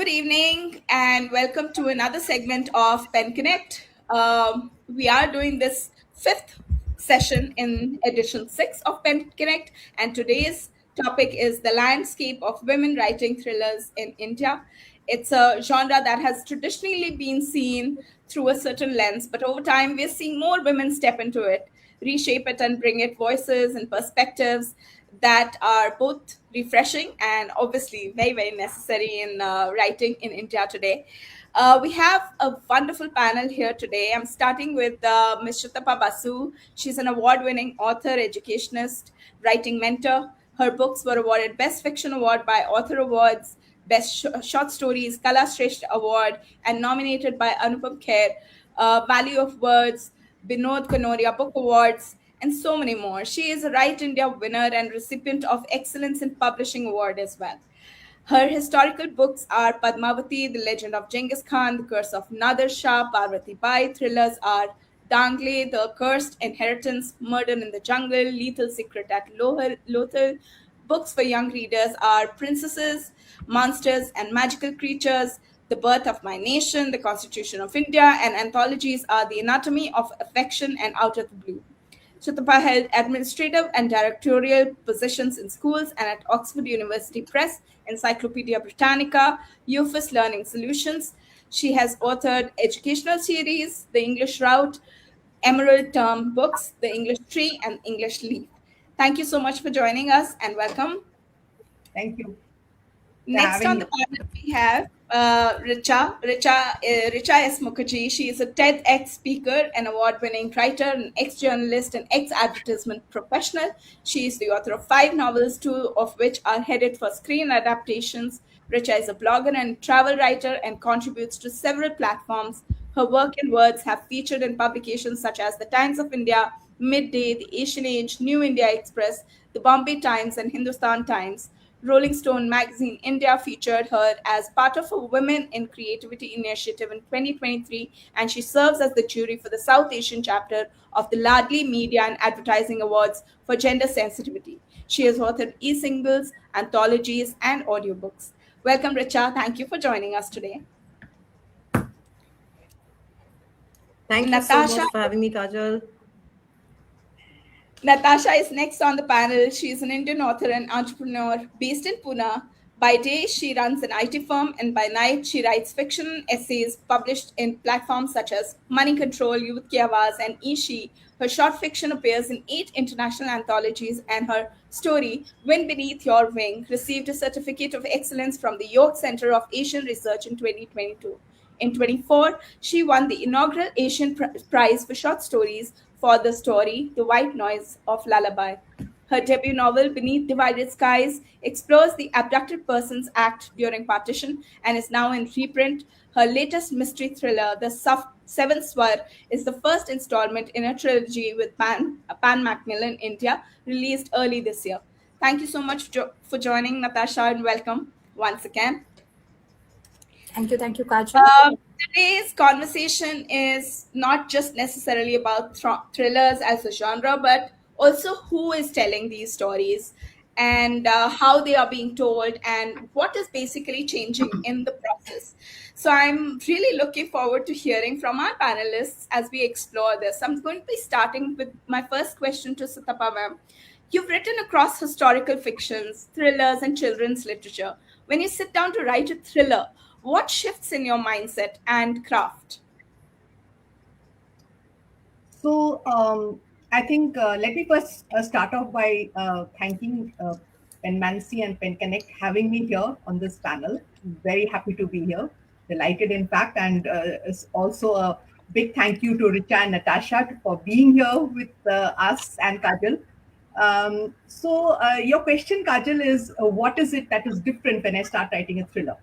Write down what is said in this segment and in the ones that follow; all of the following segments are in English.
good evening, and welcome to another segment of Pen Connect. We are doing this fifth session in edition six of Pen Connect, and today's topic is the landscape of women writing thrillers in India. It's a genre that has traditionally been seen through a certain lens, but over time, we're seeing more women step into it, reshape it, and bring it voices and perspectives that are both refreshing and obviously very, very necessary in writing in India today. We have a wonderful panel here today. I'm starting with Ms. Shutapa Basu. She's an award winning author, educationist, writing mentor. Her books were awarded Best Fiction Award by Author Awards, Best Short Stories, Kala Shrestha Award, and nominated by Anupam Kher, Value of Words, Binod Kanoria Book Awards, and so many more. She is a Write India winner and recipient of Excellence in Publishing Award as well. Her historical books are Padmavati, The Legend of Genghis Khan, The Curse of Nader Shah, Parvati Bai. Thrillers are Dangle, The Cursed Inheritance, Murder in the Jungle, Lethal Secret at Lothal. Books for young readers are Princesses, Monsters and Magical Creatures, The Birth of My Nation, The Constitution of India, and anthologies are The Anatomy of Affection and Out of the Blue. Shatapa held administrative and directorial positions in schools and at Oxford University Press, Encyclopedia Britannica, UFIS Learning Solutions. She has authored educational series, The English Route, Emerald Term Books, The English Tree, and English Leaf. Thank you so much for joining us and welcome. Thank you for Next having on me. the panel, we have Richa S. Mukherjee. She is a TEDx speaker, an award-winning writer, an ex-journalist, and ex-advertisement professional. She is the author of 5 novels, 2 of which are headed for screen adaptations. Richa is a blogger and travel writer and contributes to several platforms. Her work and words have featured in publications such as The Times of India, Midday, The Asian Age, New India Express, The Bombay Times, and Hindustan Times. Rolling Stone magazine India featured her as part of a Women in Creativity initiative in 2023, and she serves as the jury for the South Asian chapter of the Ladli Media and Advertising Awards for Gender Sensitivity. She has authored e-singles, anthologies, and audiobooks. Welcome, Richa. Thank you for joining us today. Thank you so Natasha much for having me, Kajal. Natasha is next on the panel. She is an Indian author and entrepreneur based in Pune. By day, she runs an IT firm, and by night, she writes fiction essays published in platforms such as Money Control, Youth Ki Awaaz, and Ishi. Her short fiction appears in 8 international anthologies, and her story, Wind Beneath Your Wing, received a certificate of excellence from the York Center of Asian Research in 2022. In 24, she won the inaugural Asian Prize for Short Stories for the story The White Noise of Lullaby. Her debut novel, Beneath Divided Skies, explores the abducted persons act during partition and is now in reprint. Her latest mystery thriller, Seven Swar, is the first installment in a trilogy with Pan Macmillan India, released early this year. Thank you so much for joining, Natasha, and welcome once again. Thank you, Kajal. Today's conversation is not just necessarily about thrillers as a genre, but also who is telling these stories and how they are being told and what is basically changing in the process. So I'm really looking forward to hearing from our panelists as we explore this. I'm going to be starting with my first question to Sutapa ma'am. You've written across historical fictions, thrillers, and children's literature. When you sit down to write a thriller, what shifts in your mindset and craft? So, I think let me first start off by thanking Pen Mancy and Pen Connect having me here on this panel. Very happy to be here, delighted in fact, and it's also a big thank you to Richa and Natasha for being here with us and Kajal. Your question, Kajal, is what is it that is different when I start writing a thriller?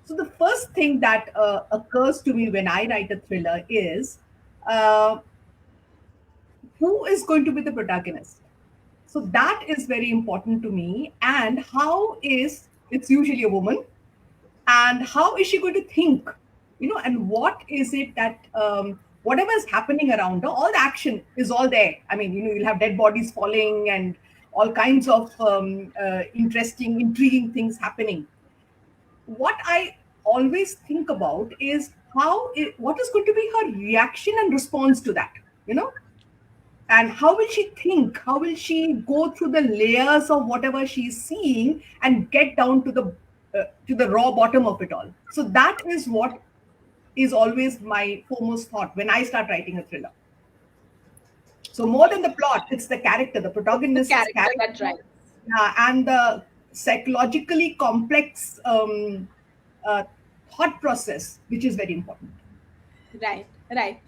So the first thing that occurs to me when I write a thriller is uh, who is going to be the protagonist. So that is very important to me. And how is it's usually a woman, and how is she going to think? And what is it that whatever is happening around her, all the action is all there. I mean, you'll have dead bodies falling and all kinds of interesting, intriguing things happening. What I always think about is what is going to be her reaction and response to that, you know, and how will she think, how will she go through the layers of whatever she's seeing and get down to the raw bottom of it all. So that is what is always my foremost thought when I start writing a thriller. So more than the plot, it's the character, the The protagonist's character that drives. and the psychologically complex uh, thought process, which is very important. Right, right.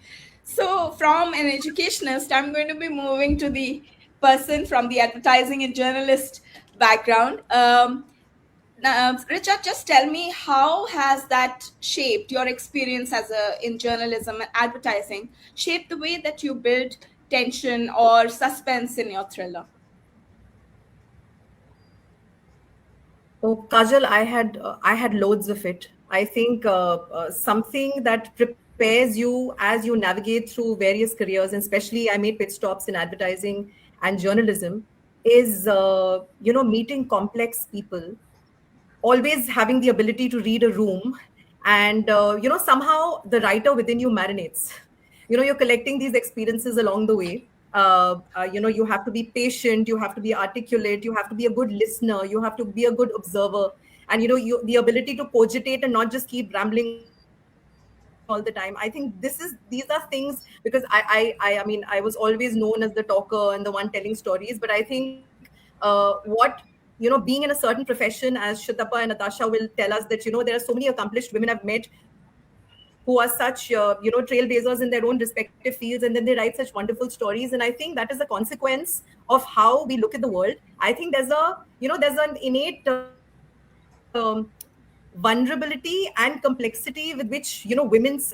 So, from an educationist, I'm going to be moving to the person from the advertising and journalist background. Now, Richard, just tell me, how has that shaped your experience in journalism and advertising, shaped the way that you build tension or suspense in your thriller? Oh, Kajal, I had loads of it. I think something that prepares you as you navigate through various careers, and especially I made pit stops in advertising and journalism, is meeting complex people, always having the ability to read a room, and somehow the writer within you marinates. You're collecting these experiences along the way. You have to be patient, you have to be articulate, you have to be a good listener, you have to be a good observer, and the ability to cogitate and not just keep rambling all the time. I think these are things, because I mean, I was always known as the talker and the one telling stories, but I think what being in a certain profession, as Shatapa and Natasha will tell us, that there are so many accomplished women I've met who are such trailblazers in their own respective fields, and then they write such wonderful stories. And I think that is a consequence of how we look at the world. I think there's an innate um, vulnerability and complexity with which women's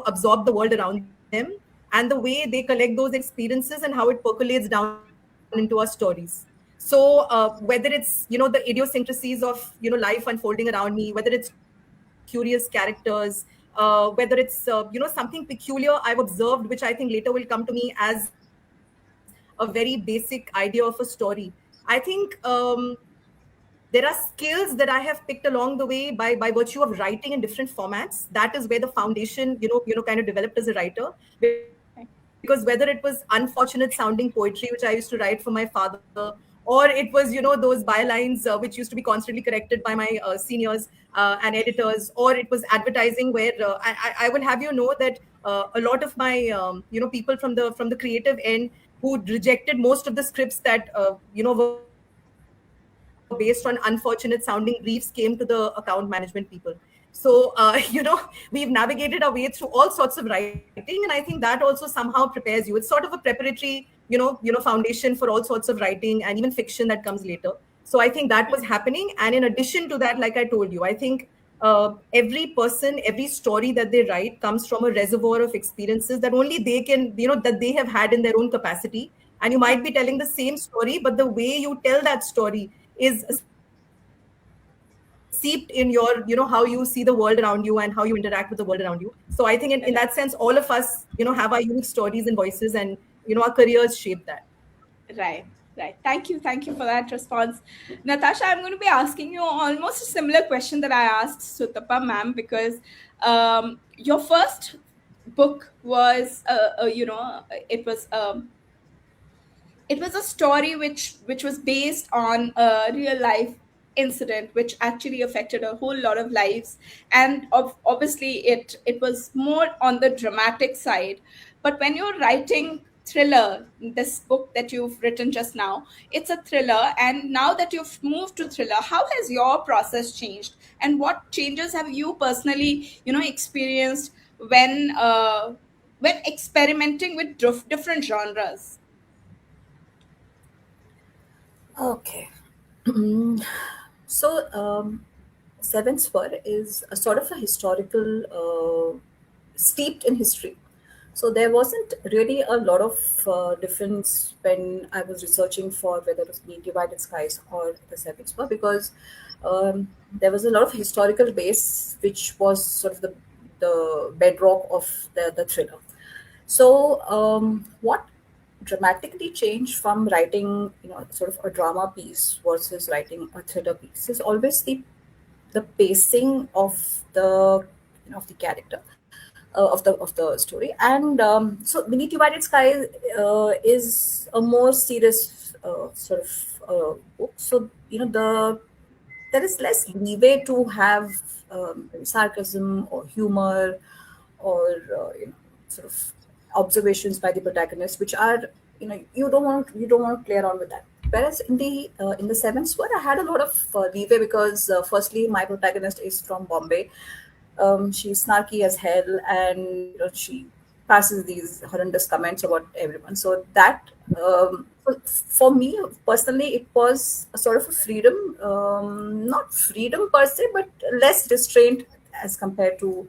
absorb the world around them, and the way they collect those experiences and how it percolates down into our stories. So whether it's the idiosyncrasies of life unfolding around me, whether it's curious characters, whether it's something peculiar I've observed, which I think later will come to me as a very basic idea of a story. I think there are skills that I have picked along the way by virtue of writing in different formats. That is where the foundation, kind of developed as a writer. Because whether it was unfortunate sounding poetry, which I used to write for my father, or it was, those bylines which used to be constantly corrected by my seniors and editors, or it was advertising where I will have you know that a lot of my, people from the creative end who rejected most of the scripts that, were based on unfortunate sounding briefs came to the account management people. So we've navigated our way through all sorts of writing, and I think that also somehow prepares you. It's sort of a preparatory foundation for all sorts of writing and even fiction that comes later. So I think that was happening, and in addition to that, like I told you, I think every person, every story that they write comes from a reservoir of experiences that only they can, that they have had in their own capacity. And you might be telling the same story, but the way you tell that story is seeped in your, how you see the world around you and how you interact with the world around you. So I think in that sense, all of us, have our unique stories and voices, and, our careers shape that. Right, right. Thank you for that response. Natasha, I'm going to be asking you almost a similar question that I asked Sutapa ma'am, because your first book was, it was a story which was based on a real life incident which actually affected a whole lot of lives, and obviously it was more on the dramatic side. But when you're writing thriller, this book that you've written just now, it's a thriller, and now that you've moved to thriller, how has your process changed, and what changes have you personally experienced when experimenting with different genres? Okay. So, Seven Spur is a sort of a historical, steeped in history. So there wasn't really a lot of difference when I was researching for whether it was the Divided Skies or the Seven Spur, because there was a lot of historical base, which was sort of the bedrock of the thriller. So, what dramatically changed from writing, sort of a drama piece versus writing a thriller piece is always the pacing of the of the character, of the story. And so Beneath Divided Sky is a more serious sort of book. So there is less leeway to have sarcasm or humor, or sort of observations by the protagonist, which are, you don't want to play around with that. Whereas in the Seventh Sword, I had a lot of leeway, because firstly, my protagonist is from Bombay. She's snarky as hell, and she passes these horrendous comments about everyone. So that, for me personally, it was a sort of a freedom, not freedom per se, but less restraint as compared to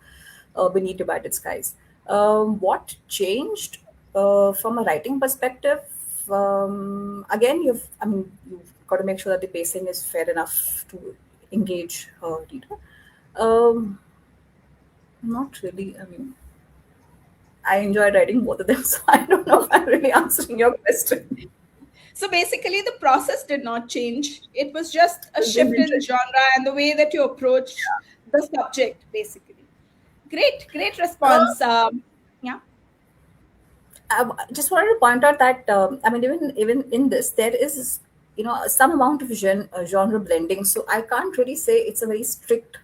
Beneath Divided Skies. What changed from a writing perspective? Again, you've got to make sure that the pacing is fair enough to engage a reader. Um, Not really. I mean, I enjoyed writing both of them, so I don't know if I'm really answering your question. So basically, the process did not change. It was just a shift in genre and the way that you approach the subject, basically. Great response. Yeah. I just wanted to point out that even in this, there is some amount of genre blending. So I can't really say it's a very strict.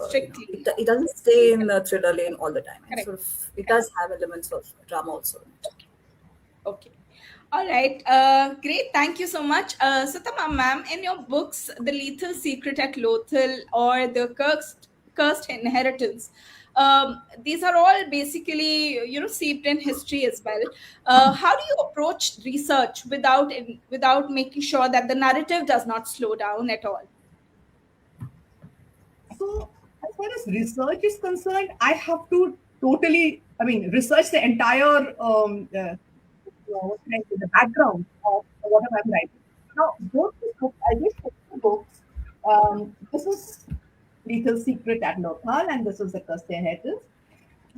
Strictly. It doesn't stay in the thriller lane all the time. Correct. It does have elements of drama also. Okay. All right. Great. Thank you so much. Satama ma'am, in your books, The Lethal Secret at Lothal or The Cursed Inheritance, these are all basically, seeped in history as well. How do you approach research without making sure that the narrative does not slow down at all? So, as far as research is concerned, I have to totally, research the entire what can I say, the background of whatever I'm writing. Now, both the books, I just took the books. This is Lethal Secret at Lothal, and this is The Cursed Inheritance.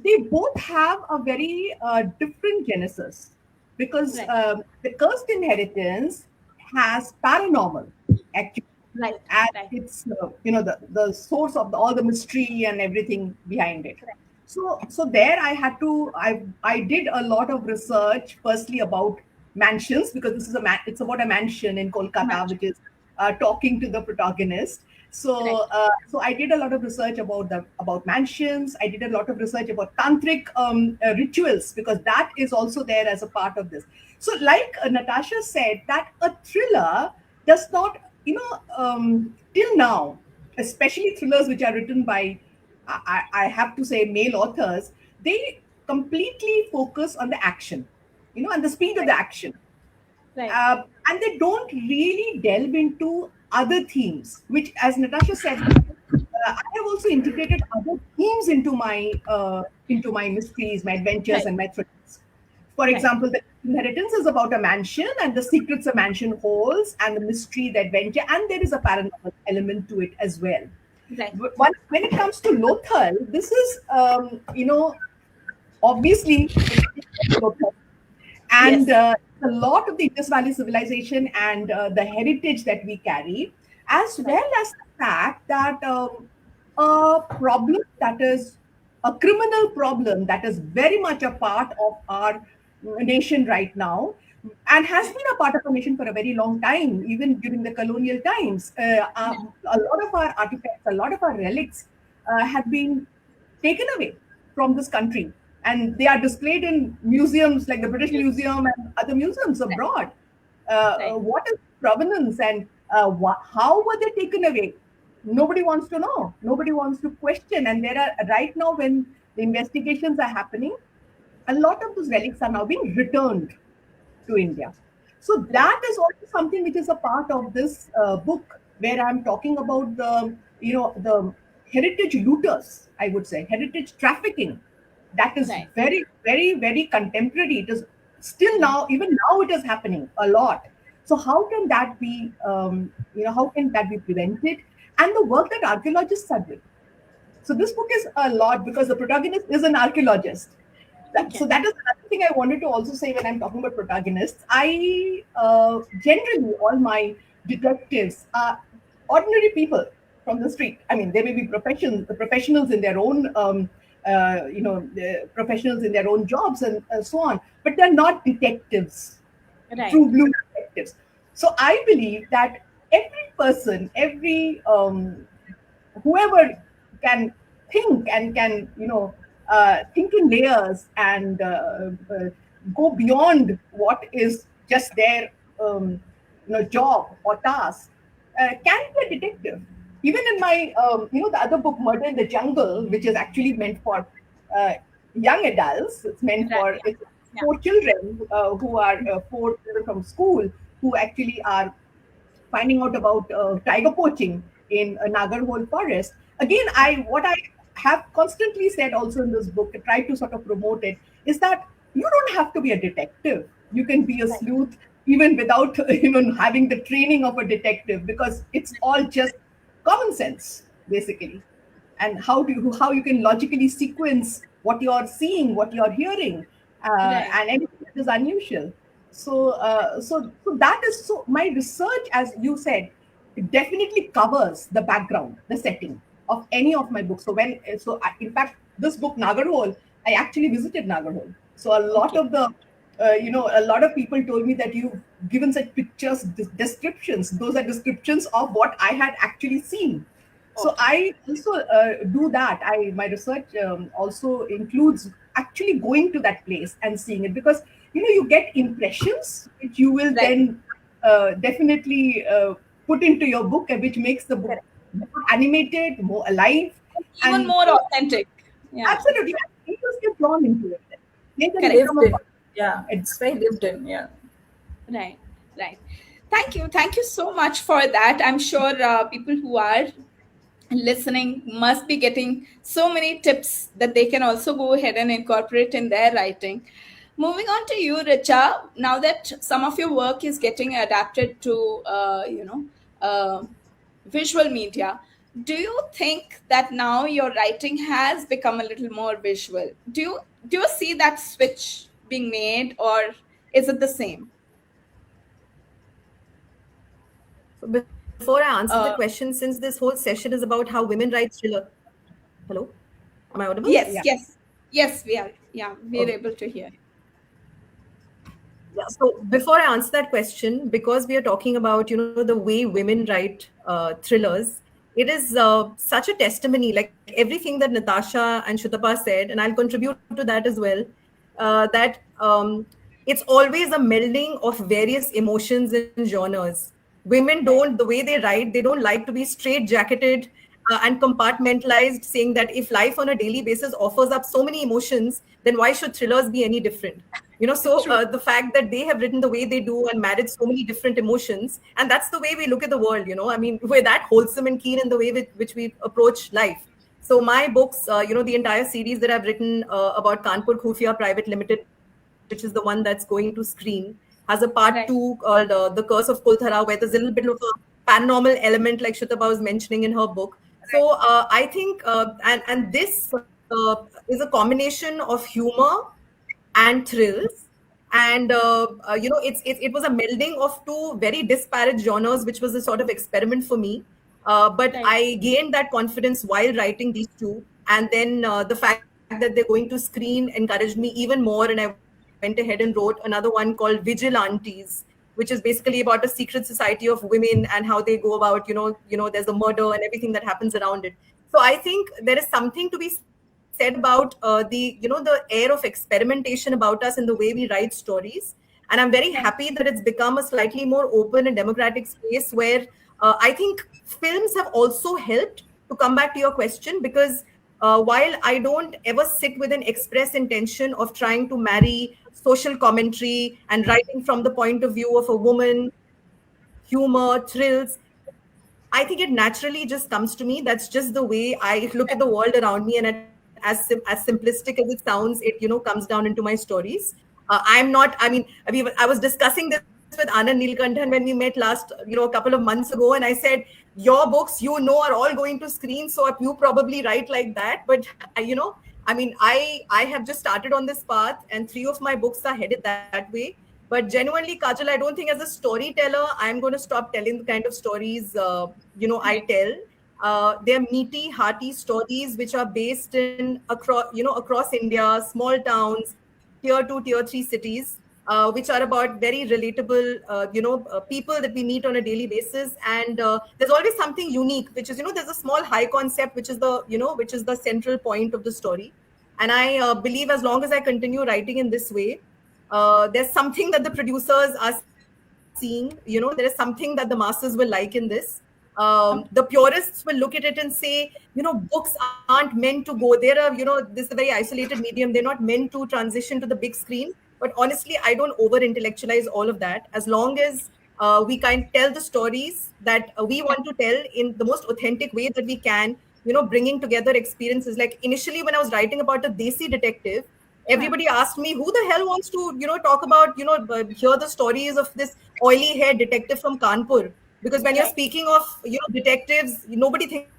They both have a very different genesis, because Right. The Cursed Inheritance has paranormal, actually, Right. as Right. it's the source of all the mystery and everything behind it. Correct. So there I did a lot of research, firstly about mansions, because this is it's about a mansion in Kolkata, Mansion. which is talking to the protagonist. So so I did a lot of research about mansions. I did a lot of research about tantric rituals, because that is also there as a part of this. So like Natasha said, that a thriller does not, till now, especially thrillers which are written by, I have to say, male authors, they completely focus on the action, and the speed of the action. Right. And they don't really delve into other themes, which, as Natasha said, I have also integrated other themes into my mysteries, my adventures, Right. and my thrillers. For Right. example, the inheritance is about a mansion and the secrets a mansion holds, and the mystery, the adventure, and there is a paranormal element to it as well. Right. When it comes to Lothal, this is, obviously, Lothal, and Yes. a lot of the Indus Valley civilization and the heritage that we carry, as Right. well as the fact that a problem that is a criminal problem that is very much a part of our nation right now, and has been a part of our nation for a very long time, even during the colonial times. A lot of our artifacts, a lot of our relics have been taken away from this country, and they are displayed in museums like the British Yes. Museum and other museums Right. abroad. Right. What is provenance, and how were they taken away? Nobody wants to know. Nobody wants to question. And there are, right now, when the investigations are happening, a lot of those relics are now being returned to India. So that is also something which is a part of this book, where I'm talking about the heritage looters, I would say, heritage trafficking. That is Right. very, very, very contemporary. It is still now, even now, it is happening a lot. So how can that be? How can that be prevented? And the work that archaeologists are doing. So this book is a lot, because the protagonist is an archaeologist. So Okay. that is another thing I wanted to also say when I'm talking about protagonists. I generally, all my detectives are ordinary people. from the street. I mean, they may be professionals in their own, professionals in their oown jobs and so on, but they're not detectives, Right. true blue detectives. So I believe that every person, every whoever can think and can think in layers and go beyond what is just their job or task, can be a detective. Even in my the other book, Murder in the Jungle, which is actually meant for uh, young adults. It's meant for Right. it's Yeah. for children who are 4 children from school who actually are finding out about tiger poaching in a Nagarhole forest. Again, what I have constantly said also in this book, try to sort of promote it, is that you don't have to be a detective. You can be a sleuth even without having the training of a detective, because it's all just common sense basically, and how you can logically sequence what you're seeing, what you're hearing, Right. and anything that is unusual. So that is so. My research, as you said, it definitely covers the background, the setting of any of my books. In fact, this book Nagarhole, I actually visited Nagarhole. So a lot Okay. of the a lot of people told me that you've given such pictures, descriptions. Those are descriptions of what I had actually seen. So Okay. I also do that. My research also includes actually going to that place and seeing it, because you get impressions which you will Right. then definitely put into your book, and which makes the book Correct. more animated, more alive, Even and more authentic. Yeah. absolutely people get drawn into it. They then Correct. become Lived a in. part Yeah, of it. it's very lived in. Yeah. Right. Right. Thank you. Thank you so much for that. I'm sure people who are listening must be getting so many tips that they can also go ahead and incorporate in their writing. Moving on to you, Richa, now that some of your work is getting adapted to, visual media, do you think that now your writing has become a little more visual? Do you see that switch being made, or is it the same? So before I answer the Uh, question, since this whole session is about how women write thriller. Hello, am I audible? yes, Yeah. yes, yes, we are. Yeah, we are Okay. able to hear. Yeah. So before I answer that question, because we are talking about the way women write thrillers, it is such a testimony. Like everything that Natasha and Shutapa said, and I'll contribute to that as well. That it's always a melding of various emotions and genres. Women Right. don't, the way they write, they don't like to be straight jacketed and compartmentalized, saying that if life on a daily basis offers up so many emotions, then why should thrillers be any different? So True. the fact that they have written the way they do and married so many different emotions, and that's the way we look at the world. I mean, we're that wholesome and keen in the way with which we approach life. So my books, the entire series that I've written about Kanpur Khufia Private Limited, which is the one that's going to screen, has a part Right. 2 called The Curse of Kulthara, where there's a little bit of a paranormal element, like Shutaba was mentioning in her book. So I think, and this is a combination of humor and thrills. And it was a melding of two very disparate genres, which was a sort of experiment for me. But Right. I gained that confidence while writing these two, and then the fact that they're going to screen encouraged me even more, and I went ahead and wrote another one called Vigilantes, which is basically about a secret society of women and how they go about, there's a murder and everything that happens around it. So I think there is something to be said about the air of experimentation about us in the way we write stories. And I'm very Right. happy that it's become a slightly more open and democratic space where I think films have also helped, to come back to your question, because while I don't ever sit with an express intention of trying to marry social commentary and writing from the point of view of a woman, humor, thrills, I think it naturally just comes to me. That's just the way I look at the world around me, and as simplistic as it sounds, it comes down into my stories. I'm not. I mean, I was discussing this with Anand Nilkanthan when we met last, a couple of months ago, and I said, your books, are all going to screen, so you probably write like that. But I mean, I have just started on this path, and 3 of my books are headed that way. But genuinely, Kajal, I don't think as a storyteller, I'm going to stop telling the kind of stories, I Right. tell. They're meaty, hearty stories which are based in across India, small towns, tier 2, tier 3 cities, which are about very relatable, people that we meet on a daily basis. And there's always something unique, which is, there's a small high concept, which is the central point of the story. And I believe as long as I continue writing in this way, there's something that the producers are seeing, there is something that the masses will like in this. The purists will look at it and say, books aren't meant to go there. This is a very isolated medium. They're not meant to transition to the big screen. But honestly, I don't over intellectualize all of that. As long as we can tell the stories that we want to tell in the most authentic way that we can, bringing together experiences. Like initially, when I was writing about a Desi detective, everybody asked me, who the hell wants to, talk about, hear the stories of this oily haired detective from Kanpur? Because when you're speaking of, detectives, nobody thinks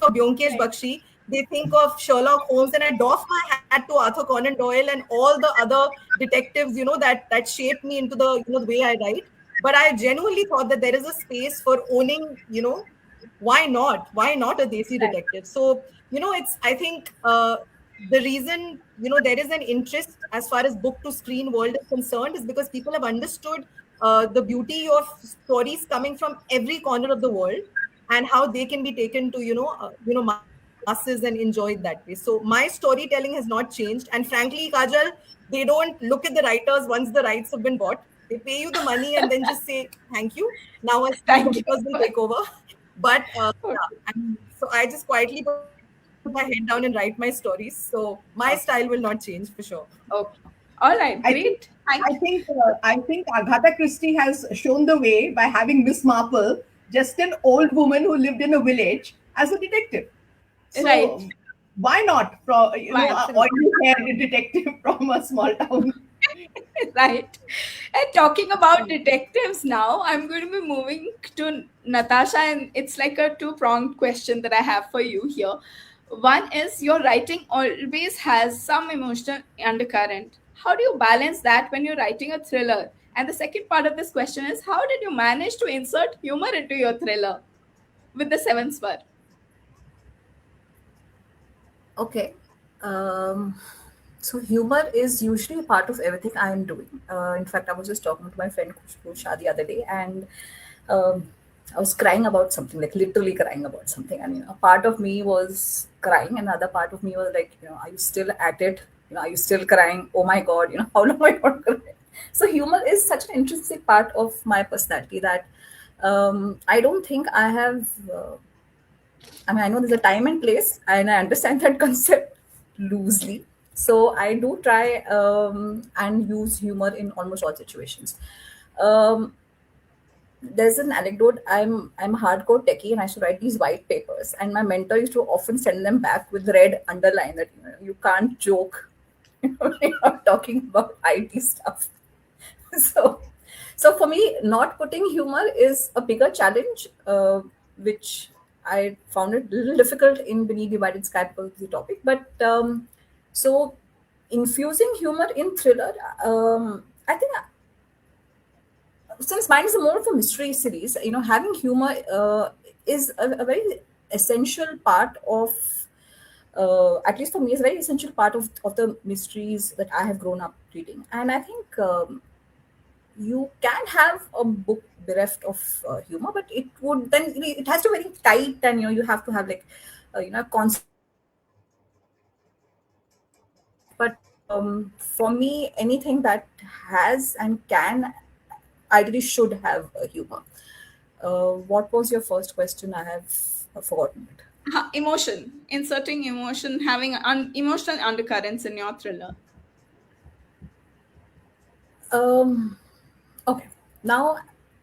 of Byomkesh Bakshi. They think of Sherlock Holmes, and I doff my hat to Arthur Conan Doyle and all the other detectives, that shaped me into the, the way I write. But I genuinely thought that there is a space for owning, why not? Why not a Desi detective? So, I think the reason, there is an interest as far as book to screen world is concerned is because people have understood the beauty of stories coming from every corner of the world and how they can be taken to, masses and enjoyed that way. So my storytelling has not changed. And frankly, Kajal, they don't look at the writers once the rights have been bought. They pay you the money and then just say, thank you. Now us publishers will take over. But so I just quietly put my head down and write my stories. So my style will not change for sure. Okay. All right. Great. I think Agatha Christie has shown the way by having Miss Marple, just an old woman who lived in a village, as a detective. So Right. why not from an oily-haired detective from a small town? Right. And talking about detectives now, I'm going to be moving to Natasha, and it's like a two-pronged question that I have for you here. One is your writing always has some emotional undercurrent. How do you balance that when you're writing a thriller? And the second part of this question is, how did you manage to insert humor into your thriller with the Seven Swar? Okay. Um, so humor is usually a part of everything I am doing. In fact, I was just talking to my friend Khushbu Shah the other day, and um, I was crying about something, like literally crying about something. I mean, a part of me was crying, another part of me was like, are you still at it? Are you still crying? Oh my God, how long am I not crying? So humor is such an intrinsic part of my personality that I don't think I have. I mean, I know there's a time and place, and I understand that concept loosely. So I do try and use humor in almost all situations. Um, there's an anecdote. I'm a hardcore techie, and I used to write these white papers, and my mentor used to often send them back with red underline that you can't joke when you're talking about IT stuff. So, so for me, not putting humor is a bigger challenge, which I found it a little difficult in Beneath Divided Sky because of the topic. But so infusing humor in thriller, I think since mine is more of a mystery series, having humor is a very essential part of, at least for me, is a very essential part of the mysteries that I have grown up reading. And I think you can have a book bereft of humor, but it would then it has to be very tight, and you have to have like a concept. But for me, anything that has and can ideally should have a humor. What was your first question? I have forgotten it. Emotion, inserting emotion, having emotional undercurrents in your thriller. Um, okay. Now,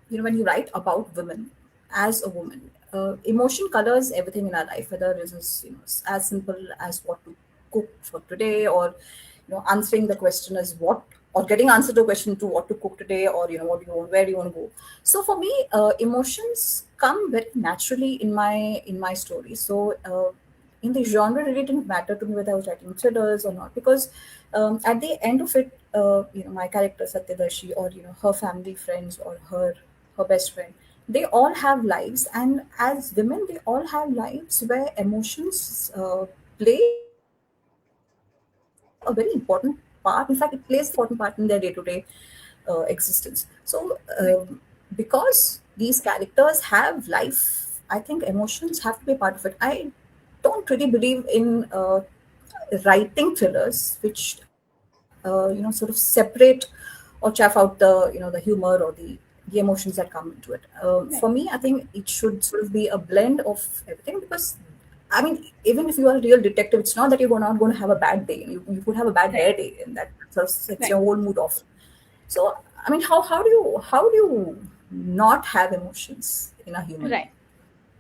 when you write about women as a woman, emotion colors everything in our life, whether it is as simple as what to cook for today, or answering the question as what, or getting answer to a question to what to cook today, or what do you want, where do you want to go. So for me, emotions come very naturally in my story. So in the genre, it didn't matter to me whether I was writing thrillers or not, because at the end of it, my character Satyadarshi, or her family friends, or her best friend, they all have lives, and as women they all have lives where emotions play a very important part. In fact, it plays a very important part in their day-to-day existence. So because these characters have life, I think emotions have to be a part of it. I don't really believe in writing thrillers which sort of separate or chaff out the humor or the emotions that come into it. For Right. me, I think it should sort of be a blend of everything, because I mean, even if you are a real detective, it's not that you're not going to have a bad day. You could have a bad Right. hair day, and that sort of sets Right. your whole mood off. So, I mean, how do you not have emotions in a human being? Right.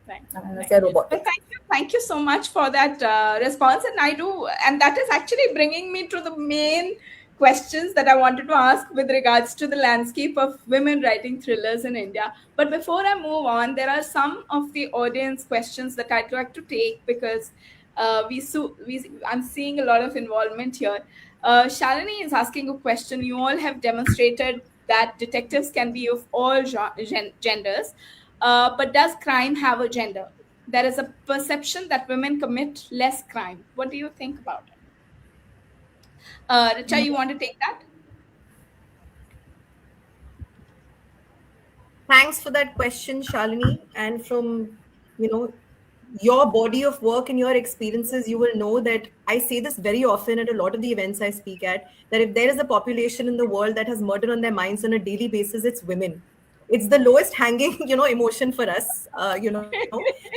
Right. I mean, if Right. they're Well, robotic. thank you so much for that response. And I do, and that is actually bringing me to the main questions that I wanted to ask with regards to the landscape of women writing thrillers in India. But before I move on, there are some of the audience questions that I'd like to take because I'm seeing a lot of involvement here. Shalini is asking a question. You all have demonstrated that detectives can be of all genders. But does crime have a gender? There is a perception that women commit less crime. What do you think about it? Richa, you want to take that? Thanks for that question, Shalini. And from, you know, your body of work and your experiences, you will know that I say this very often at a lot of the events I speak at, that if there is a population in the world that has murder on their minds on a daily basis, it's women. It's the lowest hanging, emotion for us,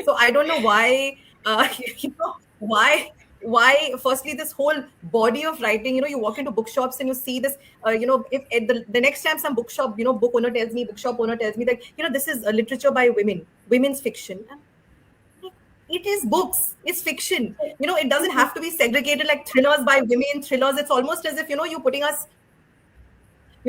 So I don't know why, you know, why firstly this whole body of writing, you walk into bookshops and you see this, if at the next time some bookshop, bookshop owner tells me that, this is literature by women, women's fiction. It is books, it's fiction. It doesn't have to be segregated like thrillers by women, thrillers. It's almost as if, you're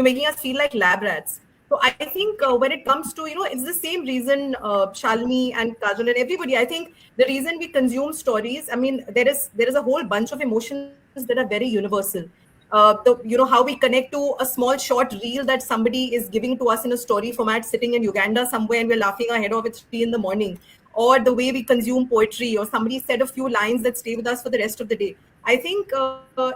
making us feel like lab rats. So I think when it comes to, it's the same reason, Shalini and Kajal and everybody, I think the reason we consume stories, I mean, there is a whole bunch of emotions that are very universal. How we connect to a small short reel that somebody is giving to us in a story format sitting in Uganda somewhere and we're laughing our head off at 3 in the morning, or the way we consume poetry, or somebody said a few lines that stay with us for the rest of the day. I think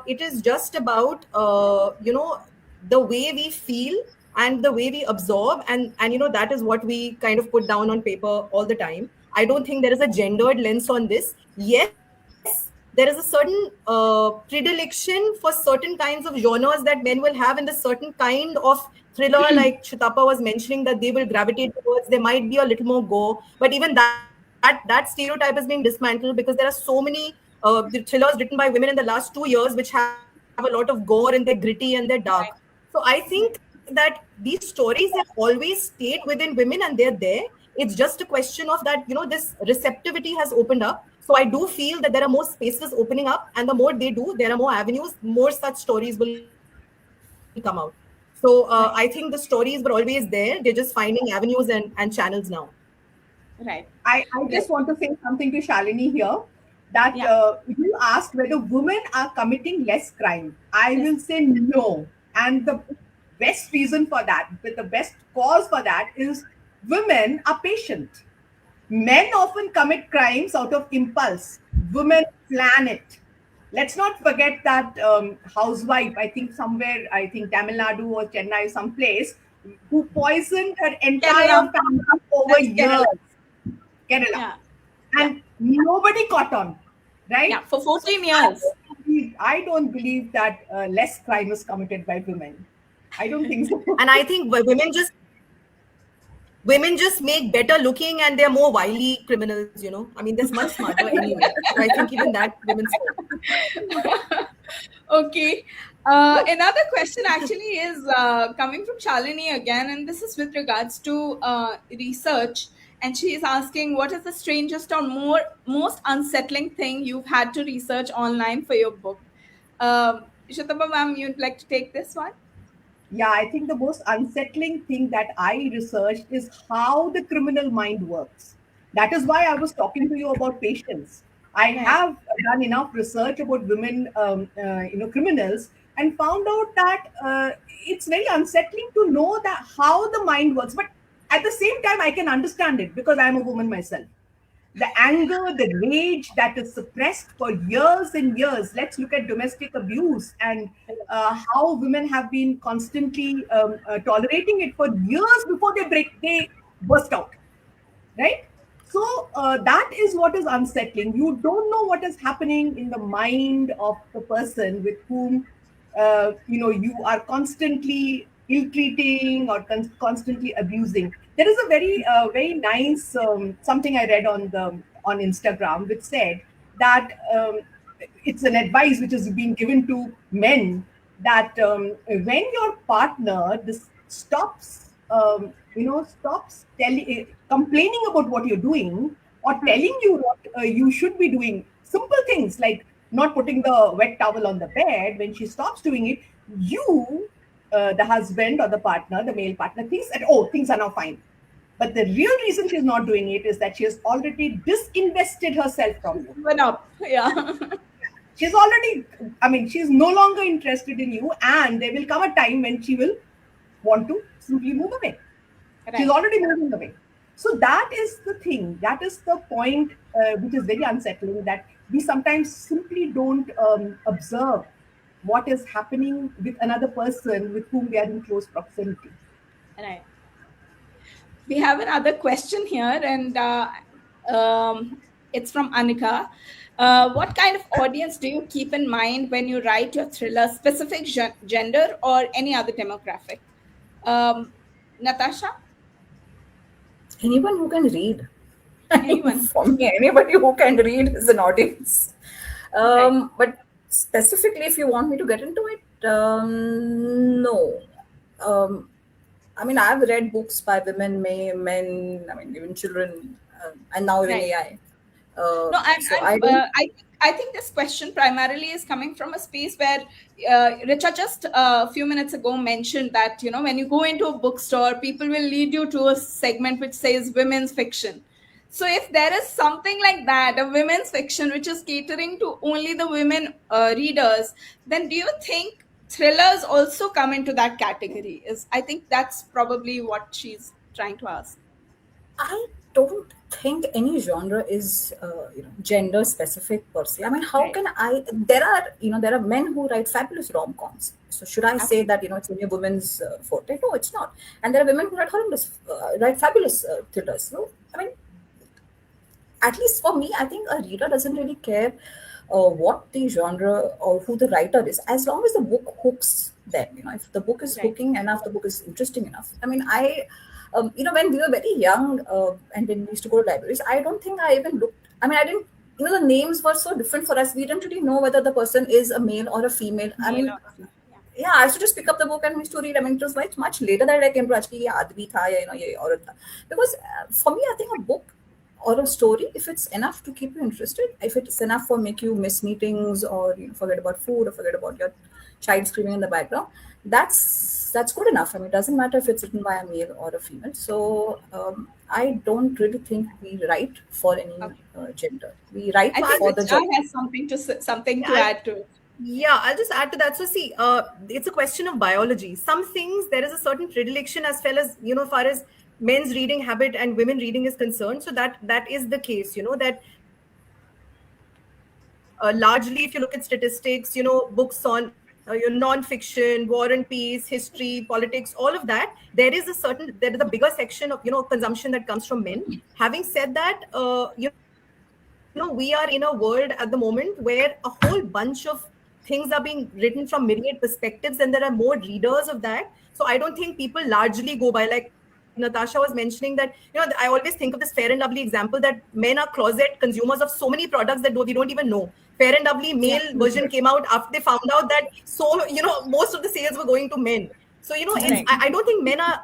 it is just about, the way we feel and the way we absorb, and that is what we kind of put down on paper all the time. I don't think there is a gendered lens on this. Yes, there is a certain predilection for certain kinds of genres that men will have in the certain kind of thriller, like Chitapa was mentioning, that they will gravitate towards. There might be a little more gore, but even that stereotype is being dismantled, because there are so many the thrillers written by women in the last 2 years which have a lot of gore and they're gritty and they're dark. So I think that these stories have always stayed within women and they're there. It's just a question of that, this receptivity has opened up. So I do feel that there are more spaces opening up, and the more they do, there are more avenues, more such stories will come out. So I think the stories were always there. They're just finding avenues and channels now. Right. I Right. just want to say something to Shalini here, that Yeah. you asked whether women are committing less crime. I Yes. will say no. And the best reason for that, but the best cause for that is women are patient. Men often commit crimes out of impulse. Women plan it. Let's not forget that housewife, I think somewhere, I think Tamil Nadu or Chennai, someplace, who poisoned her entire Kerala. family over That's Kerala. years. Kerala. Yeah. Yeah. And nobody caught on, Yeah. right? For So 14 years. I don't believe that less crime is committed by women. I don't think so. And I think women just make better looking and they're more wily criminals. I mean, they're much smarter anyway. So I think even that women's fault. Okay. Another question actually is coming from Shalini again, and this is with regards to research. And she is asking, what is the strangest or most unsettling thing you've had to research online for your book? Shataba ma'am, you'd like to take this one? Yeah, I think the most unsettling thing that I researched is how the criminal mind works. That is why I was talking to you about patience. I Right. have done enough research about women, criminals, and found out that it's very unsettling to know that how the mind works. But at the same time, I can understand it because I'm a woman myself. The anger, the rage that is suppressed for years and years. Let's look at domestic abuse and how women have been constantly tolerating it for years before they burst out, right? So that is what is unsettling. You don't know what is happening in the mind of the person with whom you are constantly ill-treating or constantly abusing. There is a very nice something I read on Instagram which said that it's an advice which is being given to men that when your partner stops stops telling complaining about what you're doing or telling you what you should be doing, simple things like not putting the wet towel on the bed, when she stops doing it, you the husband or the partner, the male partner, thinks that, oh, things are now fine. But the real reason she's not doing it is that she has already disinvested herself from you. Went up. Yeah. She's already, she's no longer interested in you, and there will come a time when she will want to simply move away. Right. She's already moving away. So that is the thing. That is the point which is very unsettling, that we sometimes simply don't observe what is happening with another person with whom we are in close proximity. Right. We have another question here, and it's from Anika. What kind of audience do you keep in mind when you write your thriller, specific gender or any other demographic? Natasha? Anyone who can read. Anyone. For me, anybody who can read is an audience. Right. But specifically, if you want me to get into it, no. I've read books by women, men, even children, and now even Right. AI. No, I think this question primarily is coming from a space where Richa just a few minutes ago mentioned that, when you go into a bookstore, people will lead you to a segment which says women's fiction. So if there is something like that, a women's fiction which is catering to only the women readers, then do you think thrillers also come into that category? I think that's probably what she's trying to ask. I don't think any genre is gender specific per se. How Right. can I? There are men who write fabulous rom-coms. So should I say that it's only a women's forte? No, it's not. And there are women who write fabulous thrillers. No, at least for me, I think a reader doesn't really care what the genre or who the writer is, as long as the book hooks them. If the book is Right. hooking enough, the book is interesting enough. When we were very young and then we used to go to libraries, I don't think I even looked. I didn't. The names were so different for us. We didn't really know whether the person is a male or a female. Yeah. Yeah, I used to just pick up the book and we used to read. It was much later that I came to actually, ye aadmi tha, ya, ye aurat tha. Because for me, I think a book or a story, if it's enough to keep you interested, if it's enough for make you miss meetings or forget about food or forget about your child screaming in the background, that's good enough. It doesn't matter if it's written by a male or a female. So I don't really think we write for any gender. We write I think for the Richa gender. has something to add to it. Yeah, I'll just add to that. So see, it's a question of biology. Some things, there is a certain predilection as far as, far as men's reading habit and women reading is concerned. So that is the case, that largely, if you look at statistics, books on your non-fiction, war and peace, history, politics, all of that, there is a bigger section of, consumption that comes from men. Having said that, we are in a world at the moment where a whole bunch of things are being written from myriad perspectives, and there are more readers of that. So I don't think people largely go by, like Natasha was mentioning, that I always think of this Fair and Lovely example, that men are closet consumers of so many products that we don't even know. Fair and Lovely male version came out after they found out that most of the sales were going to men. So I don't think men are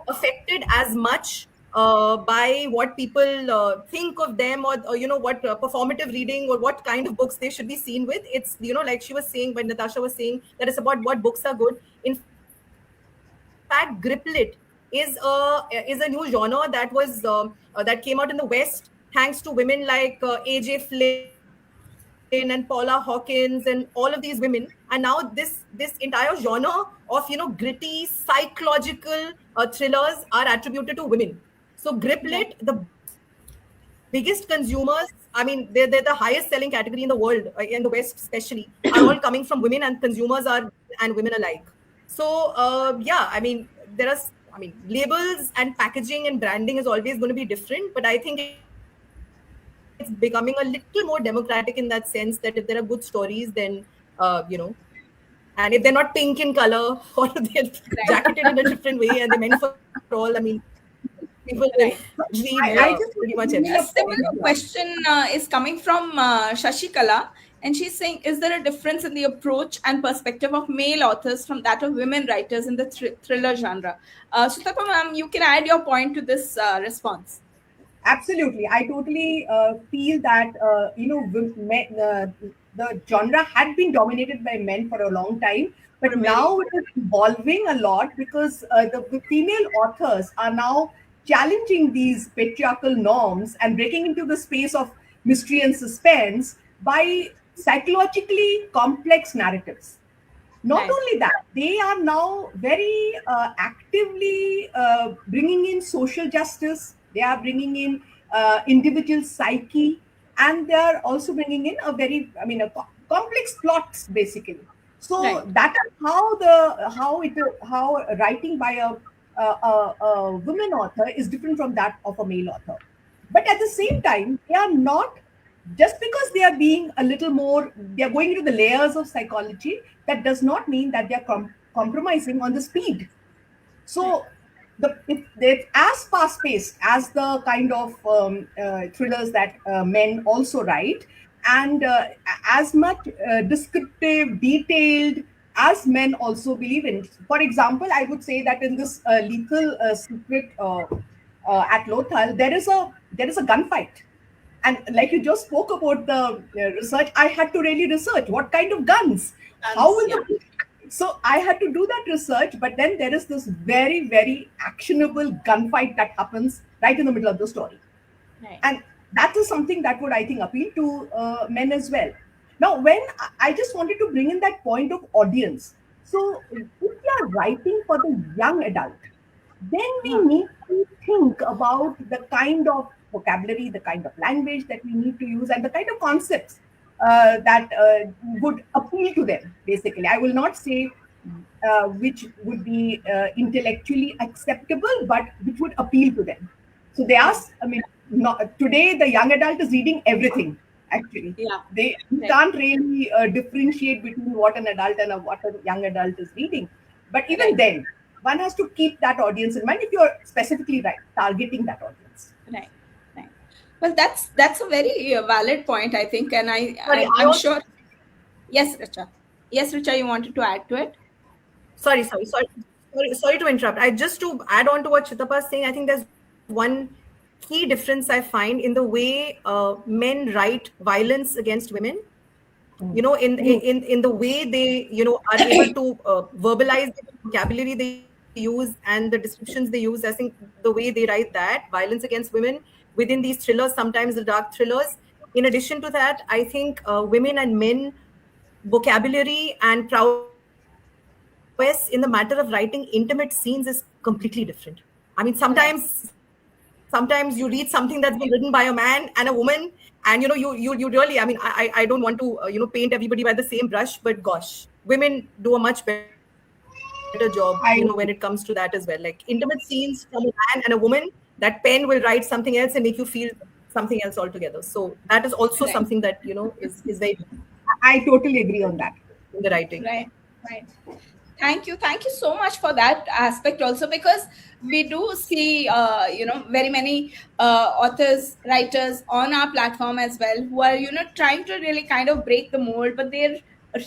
affected as much by what people think of them, or what performative reading or what kind of books they should be seen with. It's like she was saying, when Natasha was saying that it's about what books are good. In fact, griplit is a new genre that came out in the West thanks to women like AJ Flynn and Paula Hawkins and all of these women. and now this entire genre of gritty psychological thrillers are attributed to women. So Griplit, the biggest consumers, I mean, they're the highest selling category in the world, in the West especially, are all coming from women, and consumers are and women alike. So yeah, I mean, labels and packaging and branding is always going to be different, but I think it's becoming a little more democratic in that sense that if there are good stories, then and if they're not pink in color or they're jacketed in a different way and they're meant for all, I mean, people will read I just pretty much A everything. similar question is coming from Shashikala, and she's saying, is there a difference in the approach and perspective of male authors from that of women writers in the thriller genre? Sutapa ma'am, you can add your point to this response. Absolutely, I totally feel that the genre had been dominated by men for a long time, but now it is evolving a lot because the female authors are now challenging these patriarchal norms and breaking into the space of mystery and suspense by psychologically complex narratives. Not Right. only that, they are now very actively bringing in social justice. They are bringing in individual psyche, and they are also bringing in complex plots basically. So Right. that is how writing by a woman author is different from that of a male author. But at the same time, they are not, just because they are being a little more, they are going into the layers of psychology, that does not mean that they are compromising on the speed. So it's as fast paced as the kind of thrillers that men also write, and as much descriptive, detailed as men also believe in. For example, I would say that in this Lethal Secret at Lothal, there is a gunfight, and like you just spoke about the research, I had to really research what kind of guns, how will the, so I had to do that research. But then there is this very, very actionable gunfight that happens right in the middle of the story. Right. And that is something that would, I think, appeal to men as well. Now, when I just wanted to bring in that point of audience. So if we are writing for the young adult, then we need to think about the kind of vocabulary, the kind of language that we need to use, and the kind of concepts that would appeal to them. Basically, I will not say which would be intellectually acceptable, but which would appeal to them. So they ask, I mean, not, today the young adult is reading everything. Actually, Yeah. you can't really differentiate between what an adult and what a young adult is reading. But even then, one has to keep that audience in mind if you're specifically targeting that audience. Right. Right. Well, that's a very valid point, I think, and Sorry, I'm sure. Yes, Richa. Yes, Richa, you wanted to add to it? Sorry to interrupt. I just to add on to what Chitapa is saying, I think there's one key difference I find in the way men write violence against women. In the way they are able to verbalize the vocabulary they use and the descriptions they use. I think the way they write that violence against women within these thrillers, sometimes the dark thrillers. In addition to that, I think women and men vocabulary and prowess in the matter of writing intimate scenes is completely different. I mean, sometimes you read something that's been written by a man and a woman, and you really, I mean, I don't want to paint everybody by the same brush, but gosh, women do a much better job when it comes to that as well. Like intimate scenes from a man and a woman, that pen will write something else and make you feel something else altogether. So that is also something that is very I totally agree on that. in the writing. Right. Thank you so much for that aspect also, because we do see very many authors, writers on our platform as well, who are trying to really kind of break the mold, but they're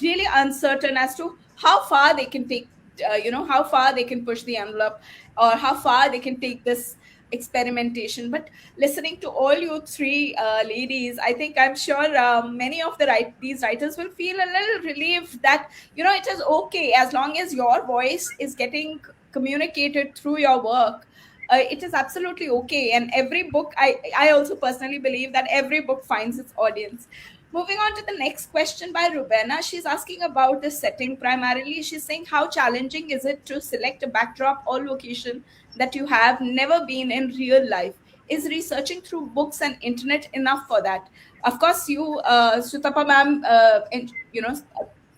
really uncertain as to how far they can take, how far they can push the envelope, or how far they can take this experimentation. But listening to all you three ladies, I think, I'm sure many of these writers will feel a little relieved that it is okay as long as your voice is getting communicated through your work. It is absolutely okay, and every book, I also personally believe that every book finds its audience. Moving on to the next question by Rubena. She's asking about the setting primarily. She's saying, how challenging is it to select a backdrop or location that you have never been in real life? Is researching through books and internet enough for that? Of course, you, Sutapa ma'am,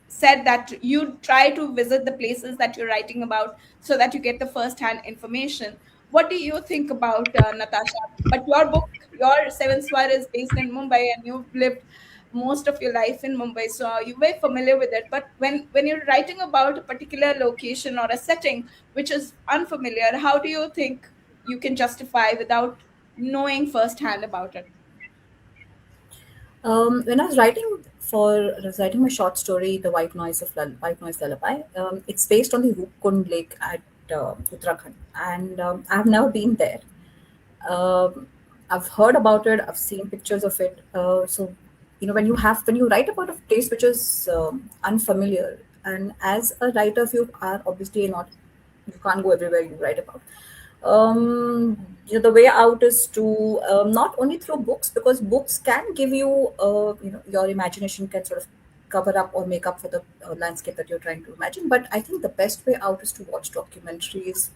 said that you try to visit the places that you're writing about so that you get the first-hand information. What do you think about Natasha? But your book, your Seven Swar, is based in Mumbai, and you've lived most of your life in Mumbai, so you're very familiar with it. But when you're writing about a particular location or a setting which is unfamiliar, how do you think you can justify without knowing firsthand about it? When I was writing my short story, The White Noise Lullaby. It's based on the Rupkund Lake at Uttarakhand, and I've never been there. I've heard about it. I've seen pictures of it. So, when you write about a place which is unfamiliar, and as a writer, if you are obviously not, you can't go everywhere you write about. The way out is to not only through books, because books can give you, your imagination can sort of cover up or make up for the landscape that you're trying to imagine. But I think the best way out is to watch documentaries.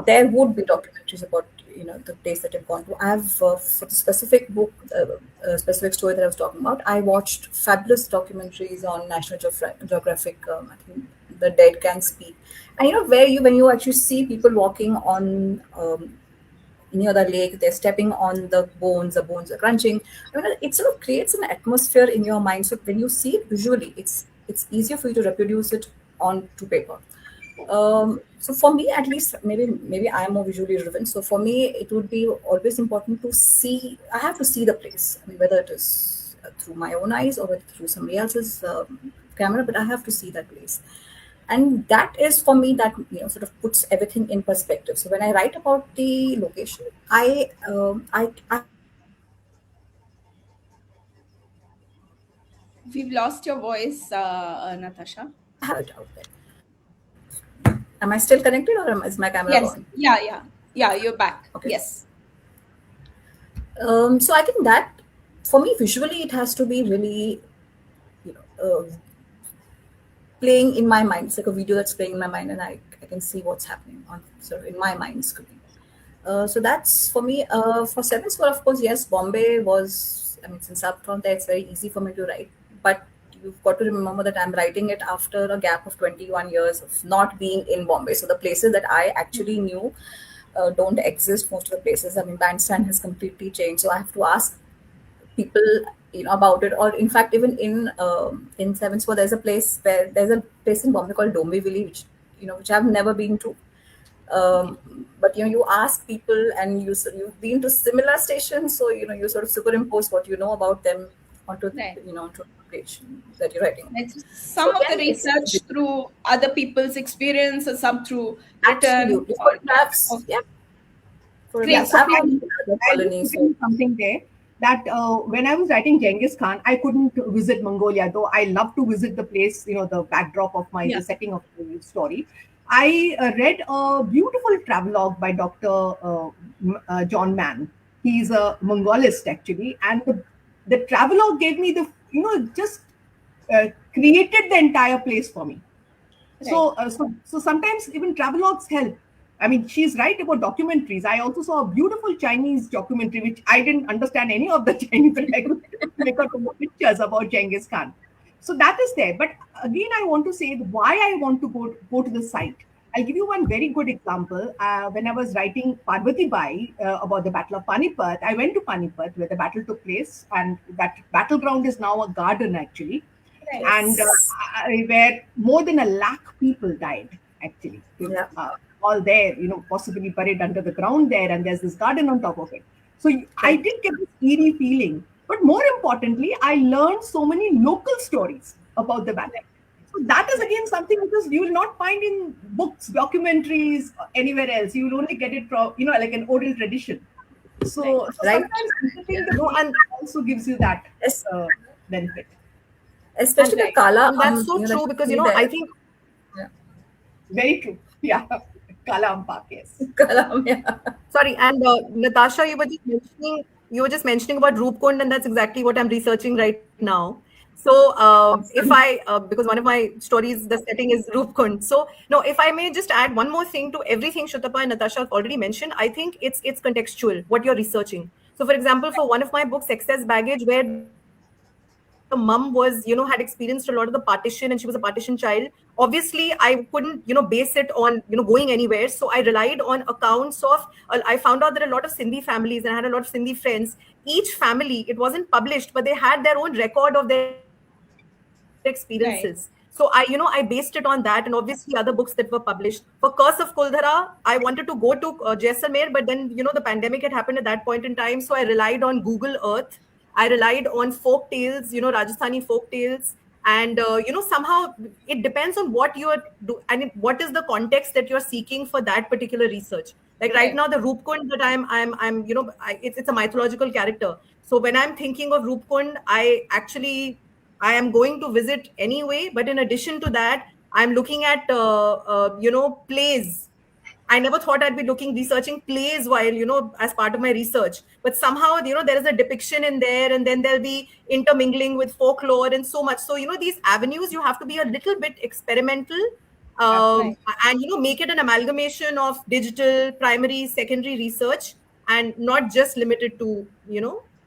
There would be documentaries about the place that you've gone to. I have for the specific book, specific story that I was talking about. I watched fabulous documentaries on National Geographic. I think The Dead Can Speak, and when you actually see people walking on near the lake, they're stepping on the bones are crunching. It sort of creates an atmosphere in your mind. So when you see it visually, it's easier for you to reproduce it onto paper. So for me, at least, maybe I am more visually driven. So for me, it would be always important to see. I have to see the place. Whether it is through my own eyes or through somebody else's camera, but I have to see that place. And that is for me that sort of puts everything in perspective. So when I write about the location, I We've lost your voice, Natasha. have it out there. Am I still connected, or is my camera Yes. on? Yeah. You're back. Okay. Yes. So I think that for me, visually, it has to be really, playing in my mind. It's like a video that's playing in my mind, and I can see what's happening on sort of in my mind screen. So that's for me. For Seven Swar, of course, yes, Bombay was. Since I'm from there, it's very easy for me to write. But you've got to remember that I'm writing it after a gap of 21 years of not being in Bombay. So the places that I actually knew don't exist. Most of the places. Bandstand has completely changed. So I have to ask people about it. Or in fact, even in Seven Swar, there's a place in Bombay called Dombivli, which I've never been to. But you ask people, and you've been to similar stations, so you sort of superimpose what you know about them onto Right. onto the page that you're writing. Some of the again, it's- research through other people's experience, or some through written. Absolutely. Photographs, Okay. yeah. Great. Photographs. So I've I'll been to other I'll colonies. just say something there that when I was writing Genghis Khan, I couldn't visit Mongolia, though I love to visit the place, the backdrop of Yeah. the setting of the story. I read a beautiful travelogue by Dr. John Mann. He's a Mongolist, actually, and the travelogue gave me just created the entire place for me. So sometimes even travelogues help. She's right about documentaries. I also saw a beautiful Chinese documentary, which I didn't understand any of the Chinese, but I could make out the pictures about Genghis Khan. So that is there. But again, I want to say why I want to go to the site. I'll give you one very good example. When I was writing Parvati Bai about the Battle of Panipat, I went to Panipat where the battle took place, and that battleground is now a garden, actually. And where more than 1 lakh people died, actually. Yeah. All there, possibly buried under the ground there, and there's this garden on top of it. So I did get this eerie feeling. But more importantly, I learned so many local stories about the battle. So that is again something because you will not find in books, documentaries, anywhere else. You will only get it from, like an oral tradition. So Right. sometimes I think the book also gives you that Yes. benefit. Especially the Right. Kala. And that's so that true you because, see there. I think Very true. Yeah. Kala Ampak, yes. Kala, yeah. Sorry, and Natasha, you were just mentioning, you were just mentioning about Roopkund, and that's exactly what I'm researching right now. So if I, because one of my stories, the setting is Roopkund. So no, if I may just add one more thing to everything Shutapa and Natasha have already mentioned, I think it's contextual what you're researching. So for example, for one of my books, Excess Baggage, where the mum was, had experienced a lot of the partition and she was a partition child. Obviously, I couldn't, base it on, going anywhere. So I relied on accounts of, I found out that a lot of Sindhi families, and I had a lot of Sindhi friends, each family, it wasn't published, but they had their own record of their experiences. Right. So I based it on that, and obviously other books that were published. For Curse of Kuldhara, I wanted to go to Jaisalmer, but then the pandemic had happened at that point in time, so I relied on Google Earth. I relied on folk tales, Rajasthani folk tales, and somehow it depends on what you are and what is the context that you're seeking for that particular research. Like right Right. now, the Roopkund that I'm it's a mythological character. So when I'm thinking of Roopkund, I am going to visit anyway, but in addition to that, I'm looking at plays. I never thought I'd be researching plays while as part of my research. But somehow there is a depiction in there, and then there'll be intermingling with folklore and so much. So these avenues, you have to be a little bit experimental, Right. and make it an amalgamation of digital, primary, secondary research, and not just limited to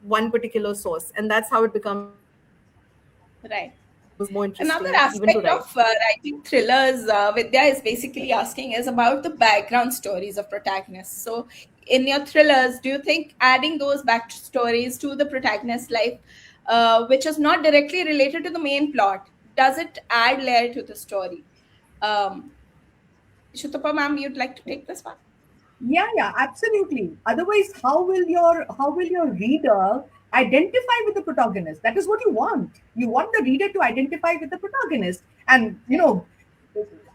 one particular source. And that's how it becomes Right. more Another interesting even to aspect write. of writing thrillers, Vidya is basically asking, is about the background stories of protagonists. So, in your thrillers, do you think adding those backstories to the protagonist's life, which is not directly related to the main plot, does it add layer to the story? Um, Shutapa ma'am, you'd like to take this one? Yeah, absolutely. Otherwise, how will your reader identify with the protagonist? That is what you want. You want the reader to identify with the protagonist, and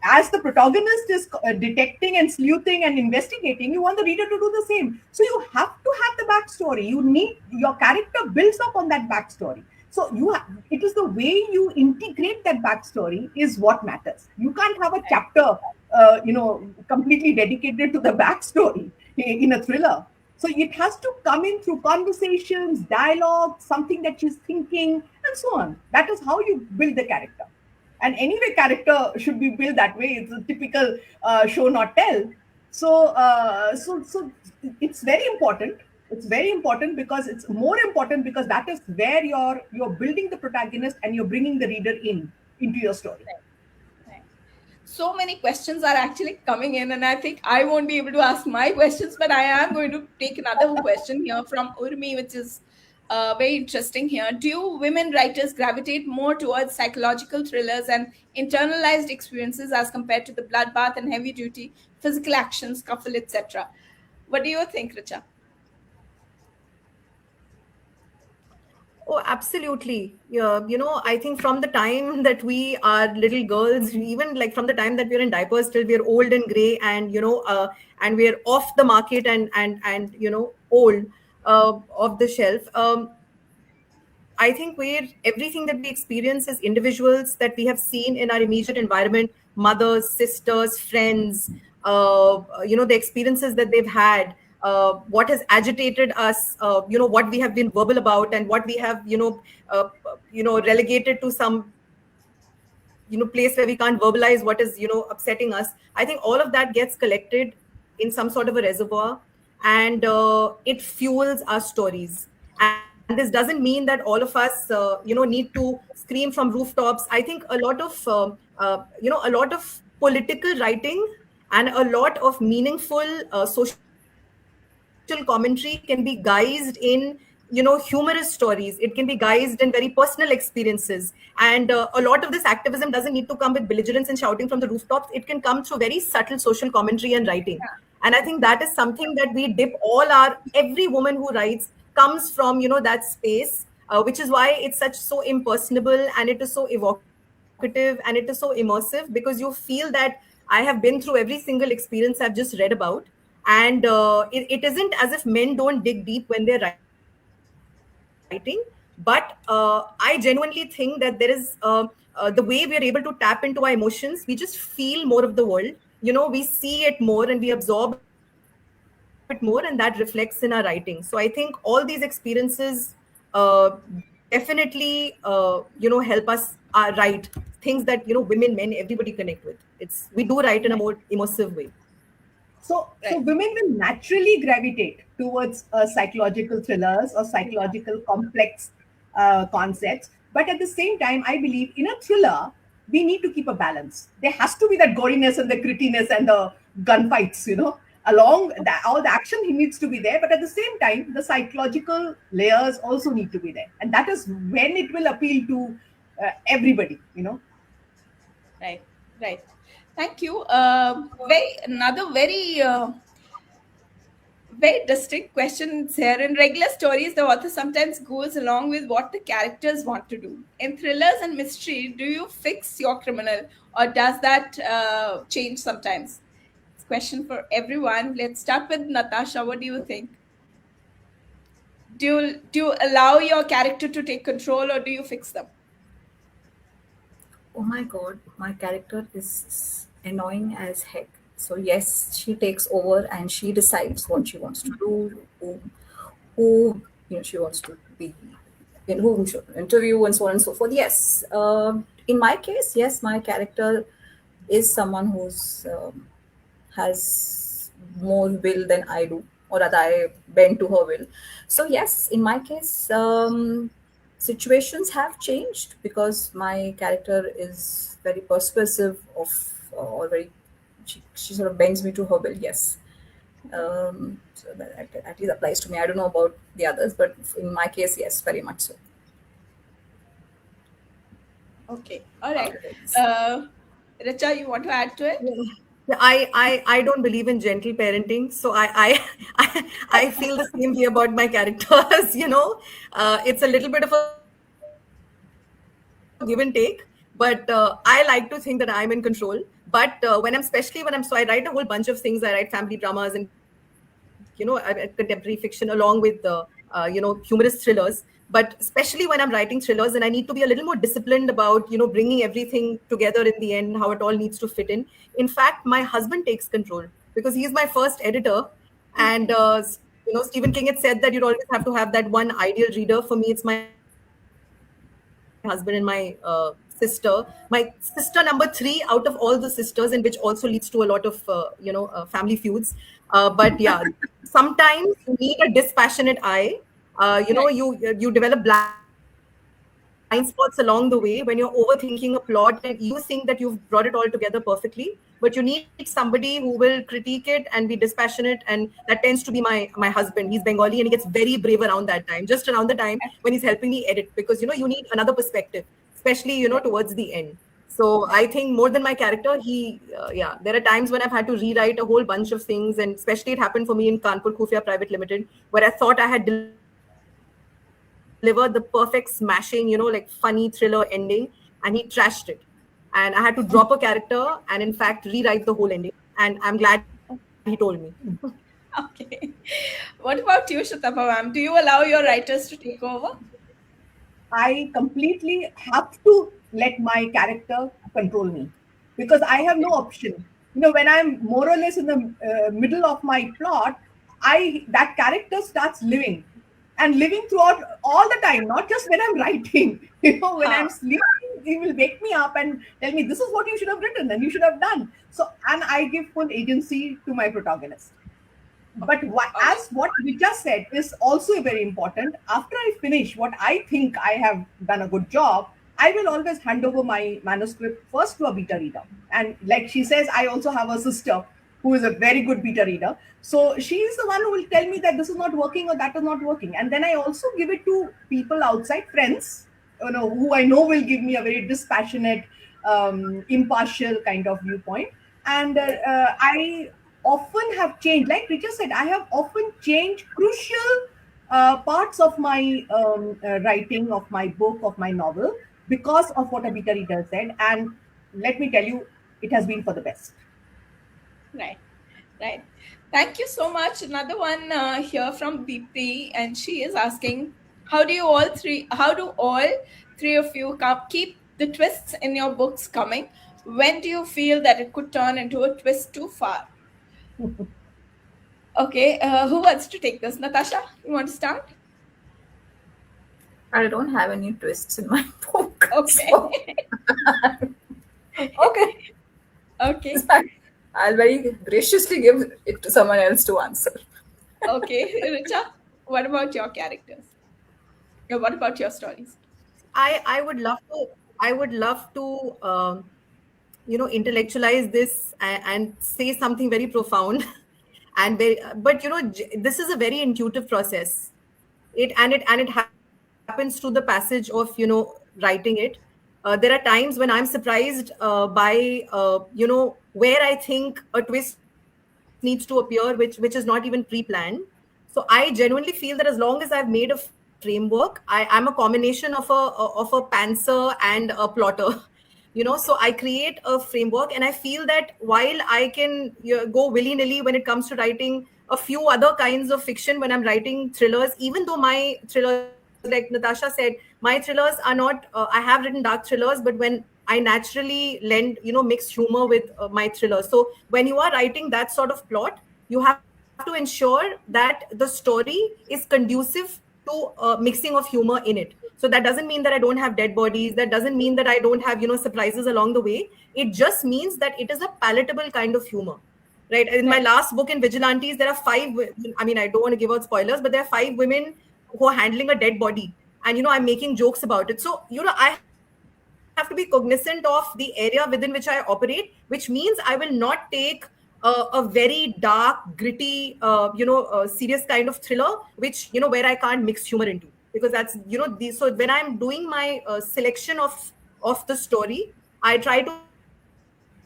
as the protagonist is detecting and sleuthing and investigating, you want the reader to do the same. So you have to have the backstory. You need your character builds up on that backstory. So it is the way you integrate that backstory is what matters. You can't have a chapter, completely dedicated to the backstory in a thriller. So it has to come in through conversations, dialogue, something that she's thinking, and so on. That is how you build the character. And anyway, character should be built that way. It's a typical show not tell. So it's very important. It's very important because it's more important because that is where you're building the protagonist and you're bringing the reader into your story. Right. So many questions are actually coming in, and I think I won't be able to ask my questions, but I am going to take another question here from Urmi, which is very interesting here. Do women writers gravitate more towards psychological thrillers and internalized experiences as compared to the bloodbath and heavy duty physical action, scuffle, etc.? What do you think, Richa? Oh, absolutely. Yeah, I think from the time that we are little girls, even like from the time that we're in diapers till we're old and gray, and and we're off the market and old, off the shelf. I think where everything that we experience as individuals that we have seen in our immediate environment, mothers, sisters, friends, the experiences that they've had, what has agitated us, what we have been verbal about, and what we have, relegated to some, place where we can't verbalize what is, upsetting us. I think all of that gets collected in some sort of a reservoir, and it fuels our stories. And this doesn't mean that all of us, need to scream from rooftops. I think a lot of, a lot of political writing and a lot of meaningful social commentary can be guised in humorous stories. It can be guised in very personal experiences, and a lot of this activism doesn't need to come with belligerence and shouting from the rooftops. It can come through very subtle social commentary and writing. And I think that is something that we dip every woman who writes comes from that space, which is why it's so impersonable, and it is so evocative, and it is so immersive, because you feel that I have been through every single experience I've just read about. And it isn't as if men don't dig deep when they're writing, but I genuinely think that there is the way we are able to tap into our emotions. We just feel more of the world. We see it more and we absorb it more, and that reflects in our writing. So I think all these experiences uh, definitely help us write things that women, men, everybody connect with. We do write in a Right. more immersive way. So Right. women will naturally gravitate towards psychological thrillers or Yeah. psychological complex concepts. But at the same time, I believe in a thriller, we need to keep a balance. There has to be that goriness and the grittiness and the gunfights, along that, all the action needs to be there. But at the same time, the psychological layers also need to be there. And that is when it will appeal to everybody. Right. Right. Thank you. Another very distinct questions here. In regular stories, the author sometimes goes along with what the characters want to do. In thrillers and mystery, do you fix your criminal, or does that change sometimes? It's a question for everyone. Let's start with Natasha. What do you think? Do you allow your character to take control, or do you fix them? Oh my god, my character is annoying as heck. So yes, she takes over and she decides what she wants to do, who she wants to be, in whom she interview, and so on and so forth. Yes, in my case, yes, my character is someone who's has more will than I do, or that I bend to her will. So yes, in my case, situations have changed because my character is very persuasive or very she sort of bends me to her will. Yes, so that at least applies to me. I don't know about the others, but in my case, yes, very much so. Okay. All right. Okay. Richa, you want to add to it? Yeah, I don't believe in gentle parenting, so I feel the same way about my characters. It's a little bit of a give and take, but I like to think that I'm in control. But especially when so I write a whole bunch of things. I write family dramas and I write contemporary fiction along with the humorous thrillers. But especially when I'm writing thrillers, and I need to be a little more disciplined about bringing everything together in the end, how it all needs to fit in. In fact, my husband takes control because he's my first editor, and Stephen King had said that you'd always have to have that one ideal reader. For me, it's my husband and my sister. My sister number three out of all the sisters, and which also leads to a lot of family feuds. But yeah, sometimes you need a dispassionate eye. Right. You develop blind spots along the way when you're overthinking a plot and you think that you've brought it all together perfectly, but you need somebody who will critique it and be dispassionate, and that tends to be my husband. He's Bengali and he gets very brave around that time, just around the time when he's helping me edit, because you need another perspective, especially towards the end. So I think more than my character, there are times when I've had to rewrite a whole bunch of things, and especially it happened for me in Kanpur Khufia Private Limited, where I thought I had delivered the perfect smashing, like funny thriller ending, and he trashed it. And I had to drop a character and in fact rewrite the whole ending. And I'm glad he told me. Okay. What about you, Shatapa ma'am? Do you allow your writers to take over? I completely have to let my character control me because I have no option. When I'm more or less in the middle of my plot, that character starts living and living throughout all the time, not just when I'm writing. When I'm sleeping, he will wake me up and tell me this is what you should have written and you should have done. So, and I give full agency to my protagonist. But as what we just said is also very important. After I finish what I think I have done a good job, I will always hand over my manuscript first to a beta reader. And like she says, I also have a sister who is a very good beta reader. So she is the one who will tell me that this is not working or that is not working. And then I also give it to people outside, friends, who I know will give me a very dispassionate, impartial kind of viewpoint. And I often have changed, like Richa said, I have often changed crucial parts of my writing, of my book, of my novel, because of what a beta reader said. And let me tell you, it has been for the best. Right. Right. Thank you so much. Another one here from Deepthi, and she is asking, how do all three of you keep the twists in your books coming? When do you feel that it could turn into a twist too far? Okay, who wants to take this? Natasha, you want to start? I don't have any twists in my book. Okay. So, okay. Okay. I'll very graciously give it to someone else to answer. Okay. Richa, what about your characters? Or what about your stories? I would love to intellectualize this and say something very profound and very, but this is a very intuitive process. It happens through the passage of writing it. There are times when I'm surprised by where I think a twist needs to appear, which is not even pre-planned. So I genuinely feel that as long as I've made a framework, I'm a combination of a pantser and a plotter. So I create a framework, and I feel that while I can go willy-nilly when it comes to writing a few other kinds of fiction, when I'm writing thrillers, even though my thrillers, like Natasha said, my thrillers are not I have written dark thrillers, but when I naturally lend mixed humor with my thrillers. So when you are writing that sort of plot, you have to ensure that the story is conducive to mixing of humor in it. So that doesn't mean that I don't have dead bodies. That doesn't mean that I don't have surprises along the way. It just means that it is a palatable kind of humor, right? In my Right. last book, in Vigilantes, there are I mean, I don't want to give out spoilers, but there are 5 women who are handling a dead body, and I'm making jokes about it. So I have to be cognizant of the area within which I operate, which means I will not take a very dark, gritty, serious kind of thriller, which where I can't mix humor into, because that's so when I'm doing my selection of the story, I try to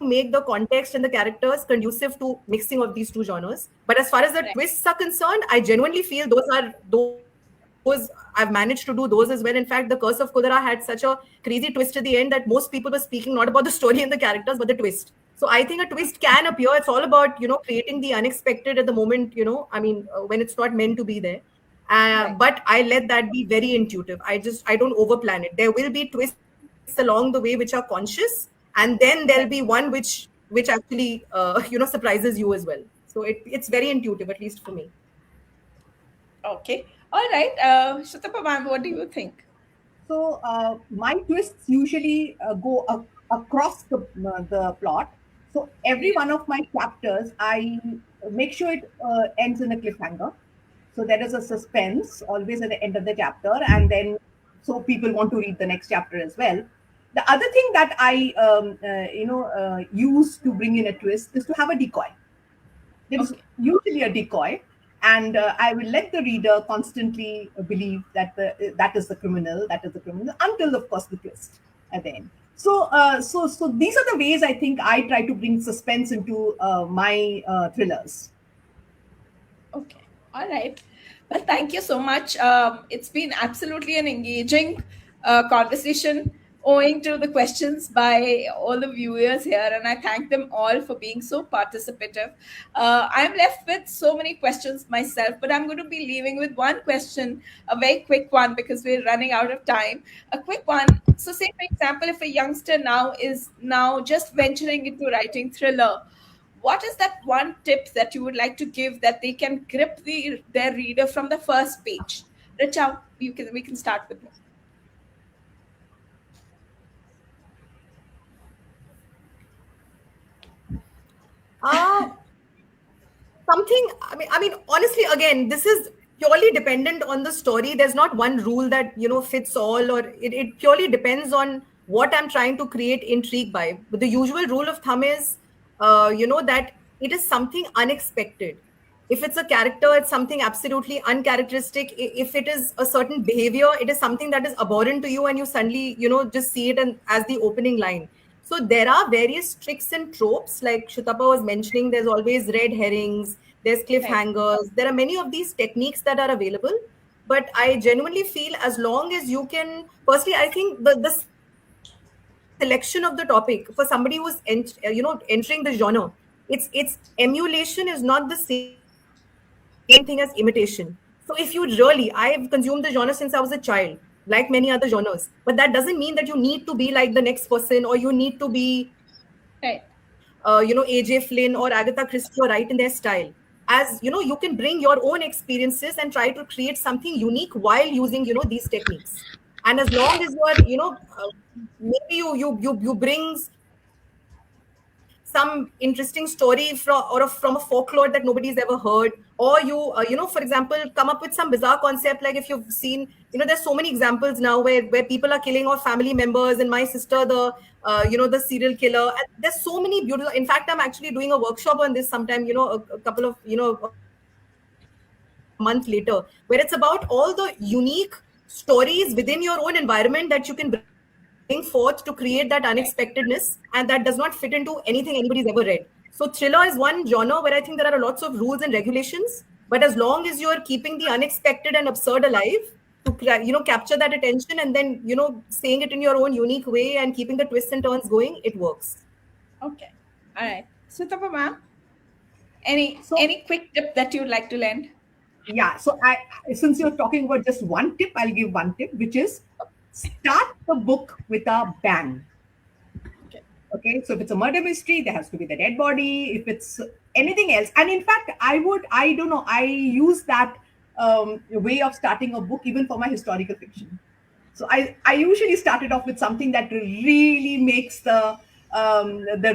make the context and the characters conducive to mixing of these two genres. But as far as the twists are Right. concerned, I genuinely feel those I've managed to do those as well. In fact, The Curse of Kudara had such a crazy twist at the end that most people were speaking not about the story and the characters, but the twist. So I think a twist can appear. It's all about creating the unexpected at the moment. When it's not meant to be there. Right. But I let that be very intuitive. I don't overplan it. There will be twists along the way which are conscious, and then there'll be one Right. which actually surprises you as well. So it's very intuitive, at least for me. Okay. All right. Shatapa ma'am, what do you think? So my twists usually go across the plot. So every one of my chapters, I make sure it ends in a cliffhanger. So there is a suspense always at the end of the chapter, and then so people want to read the next chapter as well. The other thing that I use to bring in a twist is to have a decoy. There is Okay. usually a decoy, and I will let the reader constantly believe that that is the criminal, until, of course, the twist at the end. So, so these are the ways I think I try to bring suspense into my thrillers. Okay. All right. Well, thank you so much. It's been absolutely an engaging conversation owing to the questions by all the viewers here, and I thank them all for being so participative. I'm left with so many questions myself, but I'm going to be leaving with one question, a very quick one, because we're running out of time. A quick one. So, say, for example, if a youngster now is now just venturing into writing thriller, what is that one tip that you would like to give that they can grip their reader from the first page? Richa, we can start with you. Uh, Something, honestly, again, this is purely dependent on the story. There's not one rule that fits all, or it purely depends on what I'm trying to create intrigue by. But the usual rule of thumb is that it is something unexpected. If it's a character, it's something absolutely uncharacteristic. If it is a certain behavior, it is something that is abhorrent to you, and you suddenly just see it and as the opening line. So there are various tricks and tropes, like Shutapa was mentioning. There's always red herrings, there's Right. cliffhangers. There are many of these techniques that are available. But I genuinely feel, as long as you can, firstly, I think the selection of the topic for somebody who's entering the genre, it's emulation is not the same thing as imitation. So if you really, I have consumed the genre since I was a child, like many other genres, but that doesn't mean that you need to be like the next person, or you need to be AJ Flynn or Agatha Christie or write in their style. as you can bring your own experiences and try to create something unique while using these techniques. And as long as you are maybe you bring some interesting story from a folklore that nobody's ever heard, or you for example come up with some bizarre concept, like if you've seen, there's so many examples now where people are killing off family members, and My Sister, the the serial killer, and there's so many beautiful. In fact, I'm actually doing a workshop on this sometime, a couple of a month later, where it's about all the unique stories within your own environment that you can bring forth to create that unexpectedness, and that does not fit into anything anybody's ever read. So thriller is one genre where I think there are lots of rules and regulations, but as long as you are keeping the unexpected and absurd alive, to capture that attention, and then saying it in your own unique way and keeping the twists and turns going, it works. Okay, all right. Sutapa ma'am, any quick tip that you'd like to lend? Yeah. So since you're talking about just one tip, I'll give one tip, which is start the book with a bang. Okay. So if it's a murder mystery, there has to be the dead body. If it's anything else, and in fact, I don't know, I use that way of starting a book even for my historical fiction. So I usually started off with something that really makes the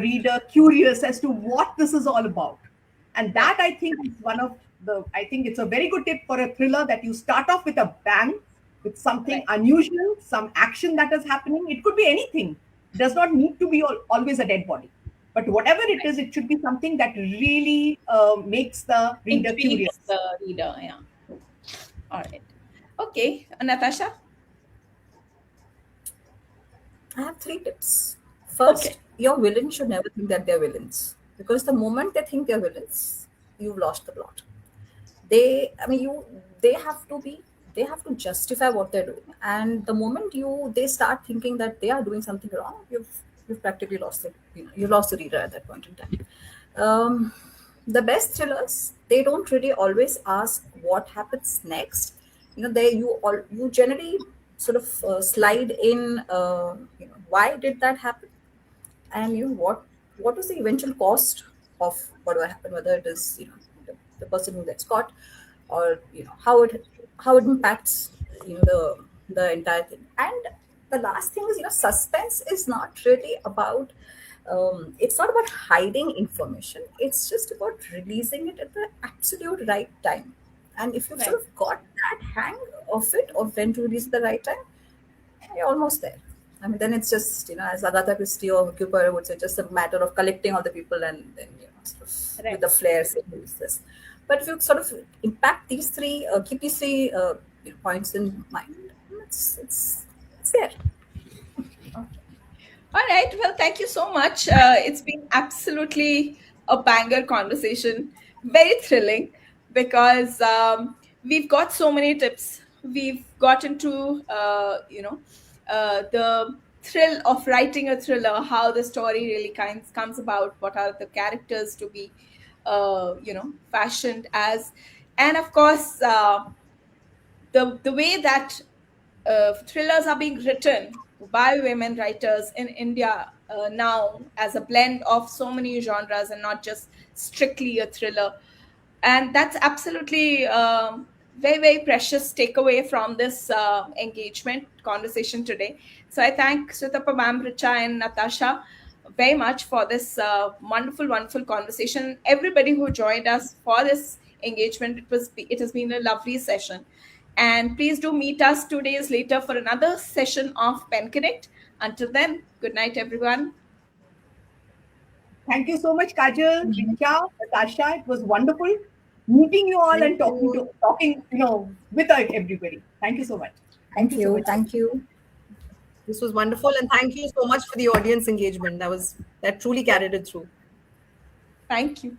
reader curious as to what this is all about. And that, I think, is I think it's a very good tip for a thriller, that you start off with a bang, with something unusual, some action that is happening. It could be anything. It does not need to be always a dead body. But whatever it is, it should be something that really makes the reader curious. The reader, yeah. All right. Okay, Natasha? I have 3 tips. First, your villain should never think that they're villains, because the moment they think they're villains, you've lost the plot. They have to justify what they're doing, and the moment they start thinking that they are doing something wrong, you've practically lost it. You lost the reader at that point in time. The best thrillers, they don't really always ask what happens next. You generally sort of slide in, why did that happen, and what was the eventual cost of whatever happened, whether it is the person who gets caught, or how it impacts the entire thing. And the last thing is, suspense is not really about it's not about hiding information. It's just about releasing it at the absolute right time. And if you've sort of got that hang of it, of when to release at the right time, you're almost there. I mean, then it's just, as Agatha Christie or Cooper would say, just a matter of collecting all the people and then, sort of with the flair, say, who is this. But if you sort of impact these 3, keep these 3 points in mind, it's there. All right. Well, thank you so much. It's been absolutely a banger conversation. Very thrilling, because we've got so many tips. We've got into, the thrill of writing a thriller, how the story really comes about, what are the characters to be, fashioned as. And of course, the way that thrillers are being written by women writers in India now, as a blend of so many genres and not just strictly a thriller. And that's absolutely very, very precious takeaway from this engagement conversation today. So I thank Sutapa ma'am, Richa, and Natasha very much for this wonderful, wonderful conversation. Everybody who joined us for this engagement, it has been a lovely session. And please do meet us 2 days later for another session of Pen Connect. Until then, good night, everyone. Thank you so much, Kajal, Richa, Natasha. It was wonderful meeting you all and talking, with everybody. Thank you so much. Thank you. This was wonderful, and thank you so much for the audience engagement. That truly carried it through. Thank you.